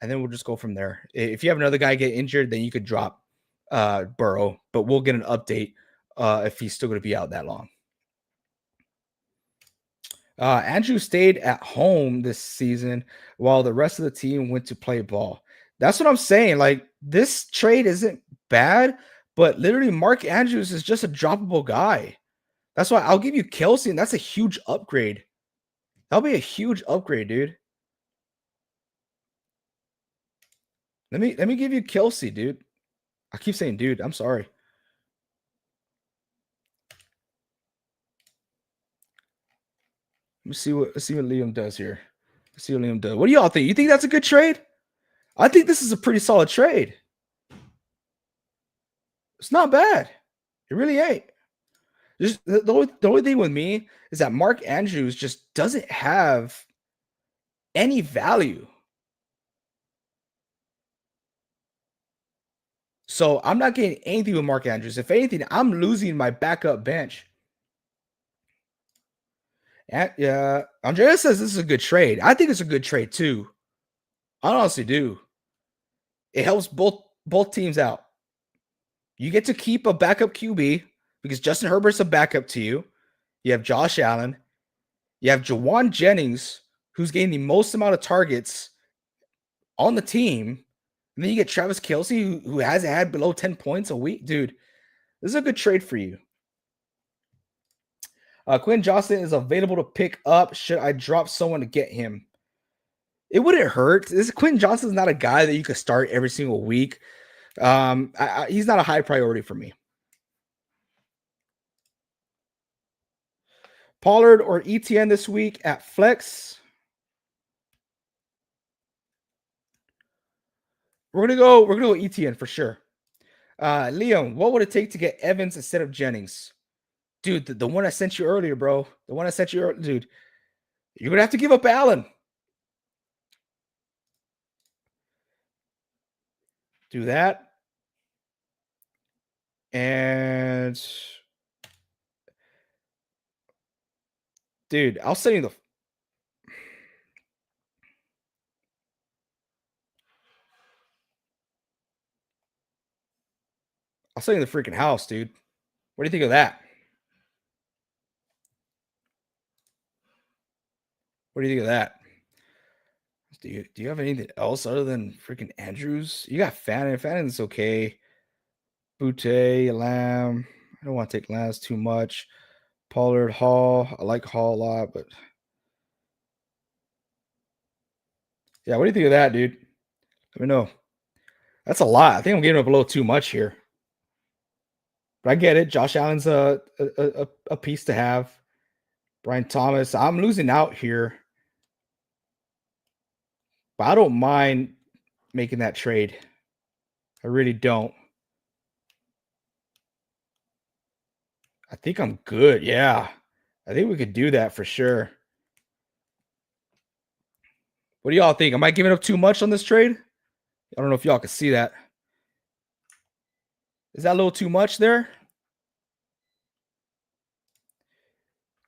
then we'll just go from there. If you have another guy get injured, then you could drop Burrow, but we'll get an update if he's still going to be out that long. Andrew stayed at home this season while the rest of the team went to play ball. That's what I'm saying. Like, this trade isn't bad, but literally Mark Andrews is just a droppable guy. That's why I'll give you Kelsey, and that's a huge upgrade. That'll be a huge upgrade, dude. Let me give you Kelsey, dude. I keep saying dude. I'm sorry. Let's see what Liam does here. Let's see what Liam does. What do y'all think? You think that's a good trade? I think this is a pretty solid trade. It's not bad. It really ain't. Just the only thing with me is that Mark Andrews just doesn't have any value. So I'm not getting anything with Mark Andrews. If anything, I'm losing my backup bench. And yeah, Andrea says this is a good trade. I think it's a good trade too. I honestly do. It helps both teams out. You get to keep a backup QB because Justin Herbert's a backup to you. You have Josh Allen. You have Jawan Jennings, who's getting the most amount of targets on the team. And then you get Travis Kelsey, who hasn't had below 10 points a week. Dude, this is a good trade for you. Quinn Johnson is available to pick up. Should I drop someone to get him? It wouldn't hurt. Quinn Johnson's not a guy that you could start every single week. He's not a high priority for me. Pollard or ETN this week at flex? We're gonna go ETN for sure. Liam, what would it take to get Evans instead of Jennings? Dude, the one I sent you earlier, bro. The one I sent you earlier, dude. You're gonna have to give up Allen. Do that. And dude, I'll send you the freaking house, dude. What do you think of that? What do you think of that? Do you have anything else other than freaking Andrews? You got Fannin. Fannon's okay. Butte, Lamb. I don't want to take Lamb's too much. Pollard, Hall. I like Hall a lot, but yeah, what do you think of that, dude? Let me know. That's a lot. I think I'm giving up a little too much here. But I get it. Josh Allen's a piece to have. Brian Thomas. I'm losing out here. But I don't mind making that trade. I really don't. I think I'm good. Yeah. I think we could do that for sure. What do y'all think? Am I giving up too much on this trade? I don't know if y'all can see that. Is that a little too much there?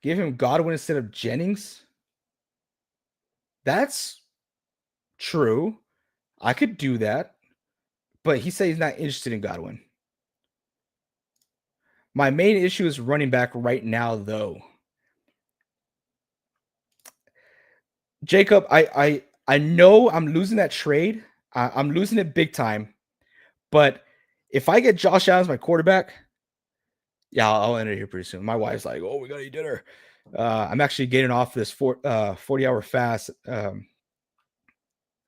Give him Godwin instead of Jennings? That's true. I could do that, but he said he's not interested in Godwin. My main issue is running back right now, though. Jacob, I know I'm losing that trade. I'm losing it big time. But if I get Josh Allen as my quarterback, yeah, I'll end it here pretty soon. My wife's like, "Oh, we gotta eat dinner." I'm actually getting off this 40-hour fast. And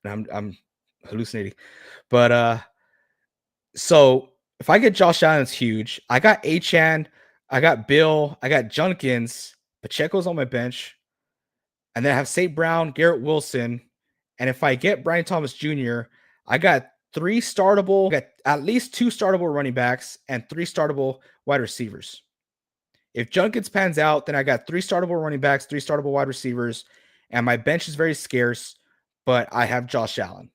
I'm hallucinating. But so if I get Josh Allen, it's huge. I got Achan, I got Bill, I got Junkins, Pacheco's on my bench, and then I have St. Brown, Garrett Wilson, and if I get Brian Thomas Jr., I got at least 2 startable running backs and 3 startable wide receivers. If Junkins pans out, then I got 3 startable running backs, 3 startable wide receivers, and my bench is very scarce, but I have Josh Allen.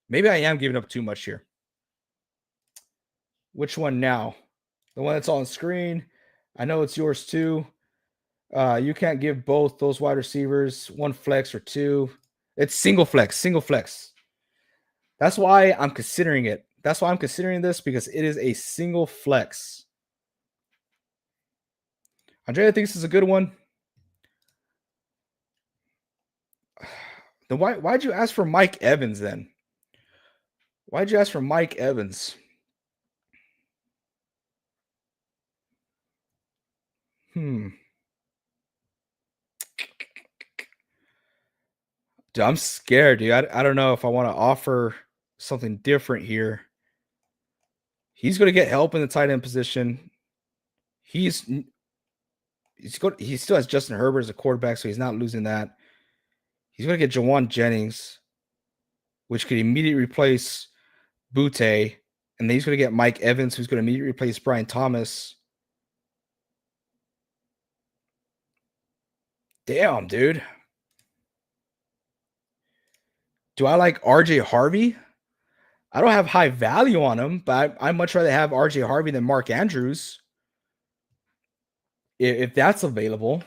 Maybe I am giving up too much here. Which one now? The one that's on screen. I know it's yours too. You can't give both those wide receivers one flex or two. It's single flex. That's why I'm considering it. That's why I'm considering this, because it is a single flex. Andrea thinks it's a good one. Then why'd you ask for Mike Evans then? Why'd you ask for Mike Evans? Dude, I'm scared, dude. I don't know if I want to offer something different here. He's going to get help in the tight end position. He still has Justin Herbert as a quarterback, so he's not losing that. He's going to get Jawan Jennings, which could immediately replace Butte, and then he's going to get Mike Evans, who's going to immediately replace Brian Thomas. Damn, dude. Do I like RJ Harvey? I don't have high value on him, but I'd much rather have RJ Harvey than Mark Andrews, if that's available.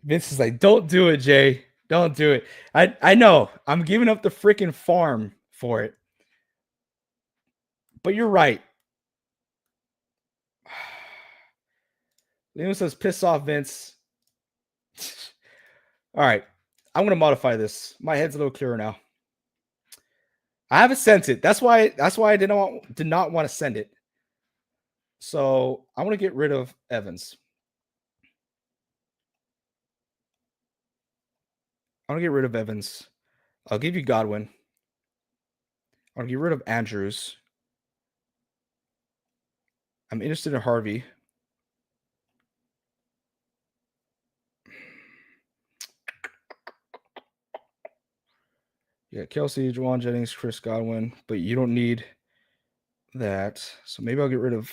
Vince is like, don't do it, Jay. Don't do it. I know. I'm giving up the freaking farm for it. But you're right. Liam says, piss off, Vince. All right. I'm going to modify this. My head's a little clearer now. I haven't sent it. That's why I did not want to send it. So I want to get rid of Evans. I want to get rid of Evans. I'll give you Godwin. I'll get rid of Andrews. I'm interested in Harvey. Yeah, Kelsey, Jawan Jennings, Chris Godwin, but you don't need that. So maybe I'll get rid of.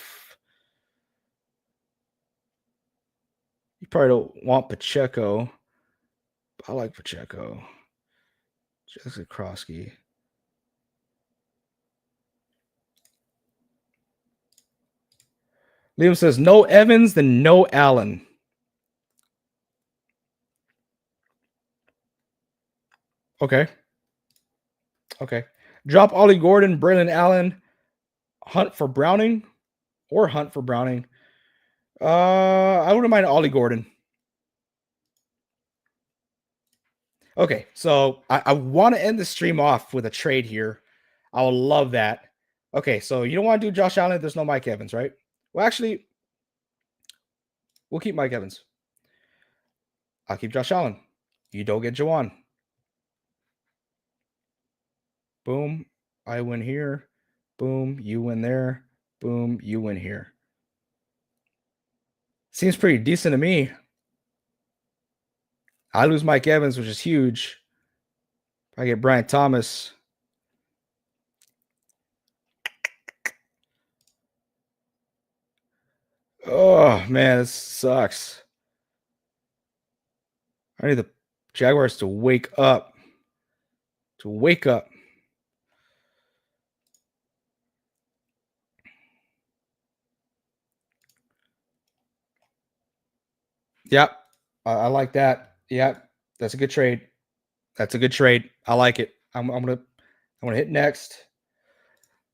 You probably don't want Pacheco. I like Pacheco. Jessica Krosky. Liam says no Evans, then no Allen. Okay. Drop Ollie Gordon, Braylon Allen, hunt for Browning. I wouldn't mind Ollie Gordon. Okay, so I want to end the stream off with a trade here. I would love that. Okay, so you don't want to do Josh Allen. There's no Mike Evans, right? Well, actually, we'll keep Mike Evans. I'll keep Josh Allen. You don't get Jawan. Boom, I win here. Boom, you win there. Boom, you win here. Seems pretty decent to me. I lose Mike Evans, which is huge. If I get Brian Thomas. Oh, man, this sucks. I need the Jaguars to wake up. Yep. I like that. Yep. That's a good trade. That's a good trade. I like it. I'm gonna hit next.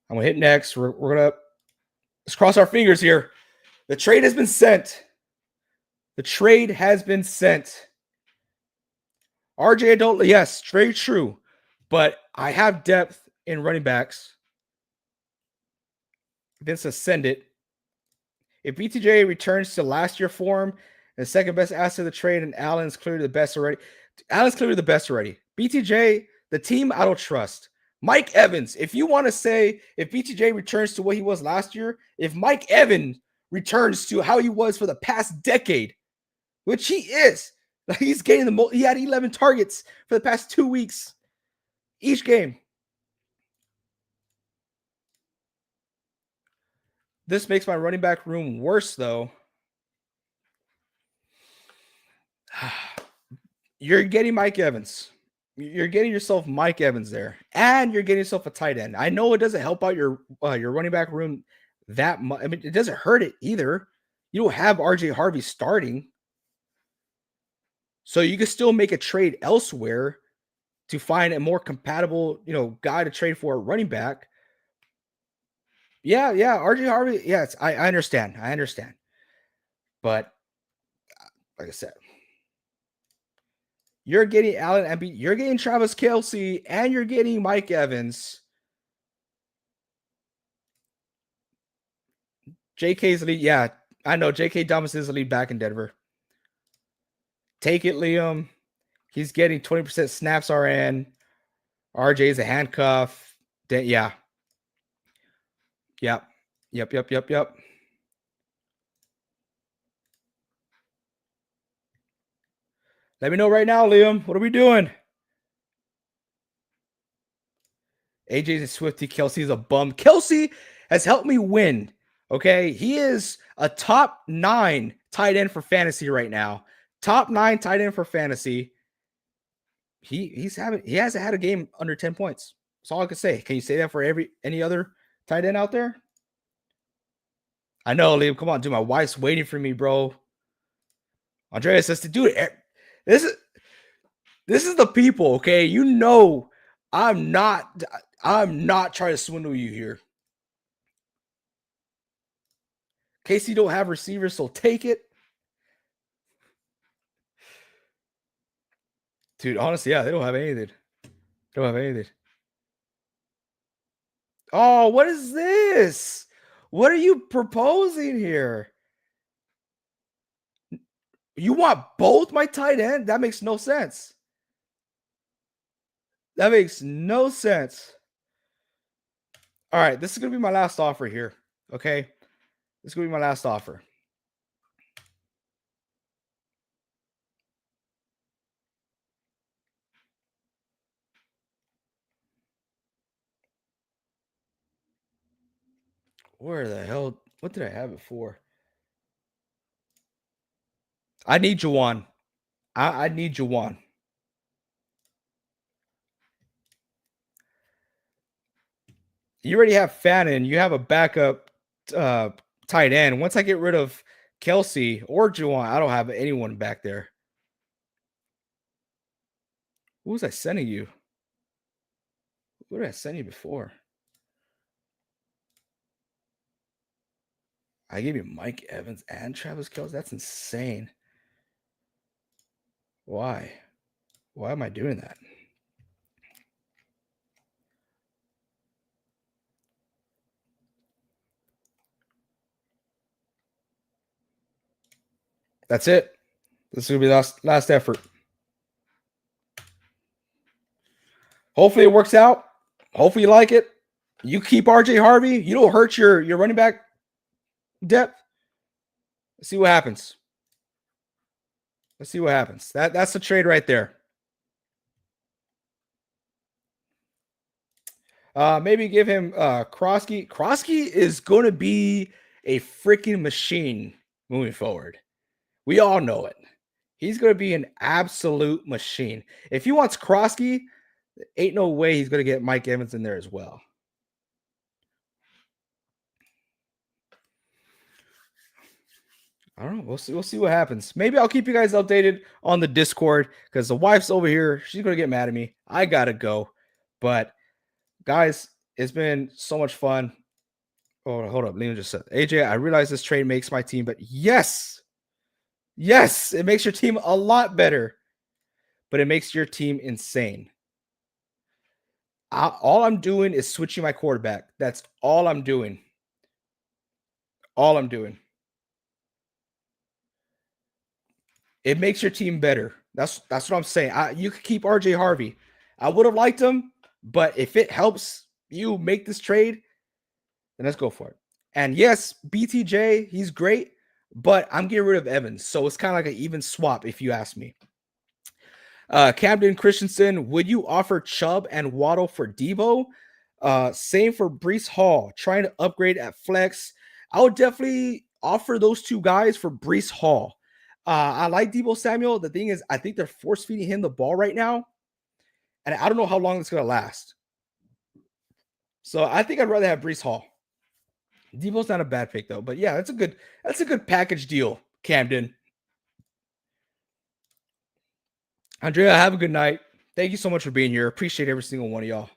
I'm gonna hit next. We're gonna let's cross our fingers here. The trade has been sent. The trade has been sent. RJ Adult, yes, very true. But I have depth in running backs. Vince send it. If BTJ returns to last year form, the second best asset of the trade, and Allen's clearly the best already. Allen's clearly the best already. BTJ, the team I don't trust. Mike Evans, if you want to say if BTJ returns to what he was last year, if Mike Evans returns to how he was for the past decade, which he is, he's getting the most. He had 11 targets for the past 2 weeks each game. This makes my running back room worse, though. You're getting Mike Evans. You're getting yourself Mike Evans there, and you're getting yourself a tight end. I know it doesn't help out your running back room that much. I mean, it doesn't hurt it either. You don't have RJ Harvey starting, so you can still make a trade elsewhere to find a more compatible, guy to trade for a running back. Yeah, RJ Harvey. Yes, I understand. I understand, but like I said, you're getting Allen and you're getting Travis Kelce, and you're getting Mike Evans. JK's the lead. Yeah, I know. JK Thomas is the lead back in Denver. Take it, Liam. He's getting 20% snaps RN. RJ's a handcuff. Yeah. Yep. Yep. Let me know right now, Liam. What are we doing? AJ's a Swifty. Kelsey's a bum. Kelsey has helped me win. Okay. He is a top 9 tight end for fantasy right now. Top 9 tight end for fantasy. He hasn't had a game under 10 points. That's all I can say. Can you say that for any other tight end out there? I know, Liam. Come on, dude. My wife's waiting for me, bro. Andreas says to do it. This is the people, okay? You know, I'm not trying to swindle you here. Casey don't have receivers, so take it. Dude, honestly, yeah, they don't have anything. Oh, what is this? What are you proposing here? You want both my tight end? That makes no sense. That makes no sense. All right, this is going to be my last offer here, okay? This is going to be my last offer. Where the hell? What did I have it for? I need Juwan. I need Juwan. You already have Fannin. You have a backup tight end. Once I get rid of Kelsey or Juwan, I don't have anyone back there. Who was I sending you? What did I send you before? I gave you Mike Evans and Travis Kelce. That's insane. Why? Why am I doing that? That's it. This is gonna be last effort. Hopefully it works out. Hopefully you like it. You keep RJ Harvey. You don't hurt your running back depth. Let's see what happens. That's the trade right there. Maybe give him Krosky. Krosky is going to be a freaking machine moving forward. We all know it. He's going to be an absolute machine. If he wants Krosky, ain't no way he's going to get Mike Evans in there as well. I don't know. We'll see. We'll see what happens. Maybe I'll keep you guys updated on the Discord because the wife's over here. She's gonna get mad at me. I gotta go. But guys, it's been so much fun. Oh, hold up. Lena just said, AJ, I realize this trade makes my team, but yes, it makes your team a lot better, but it makes your team insane. All I'm doing is switching my quarterback. That's all I'm doing. All I'm doing. It makes your team better. That's what I'm saying. You could keep RJ Harvey. I would have liked him, but if it helps you make this trade, then let's go for it. And yes, BTJ, he's great, but I'm getting rid of Evans. So it's kind of like an even swap, if you ask me. Camden Christensen, would you offer Chubb and Waddle for Debo? Same for Brees Hall, trying to upgrade at flex. I would definitely offer those two guys for Brees Hall. I like Debo Samuel. The thing is, I think they're force feeding him the ball right now, and I don't know how long it's gonna last. So I think I'd rather have Brees Hall. Debo's not a bad pick though, but yeah, that's a good package deal, Camden. Andrea, have a good night. Thank you so much for being here. Appreciate every single one of y'all.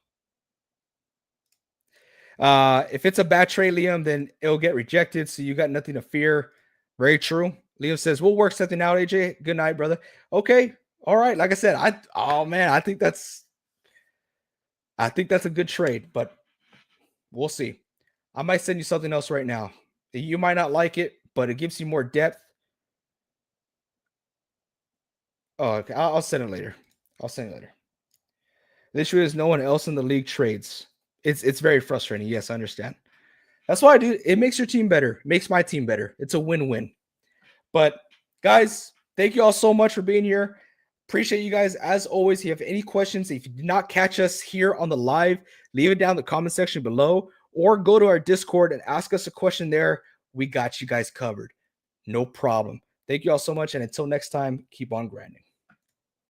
If it's a bad trade, Liam, then it'll get rejected. So you got nothing to fear. Very true. Liam says, we'll work something out, AJ. Good night, brother. Okay. All right. Like I said, I think that's a good trade, but we'll see. I might send you something else right now. You might not like it, but it gives you more depth. Oh, okay. I'll send it later. The issue is no one else in the league trades. It's very frustrating. Yes, I understand. That's why I do. It makes your team better. It makes my team better. It's a win-win. But guys, thank you all so much for being here. Appreciate you guys as always. If you have any questions, if you did not catch us here on the live, leave it down in the comment section below or go to our Discord and ask us a question there. We got you guys covered. No problem. Thank you all so much. And until next time, keep on grinding.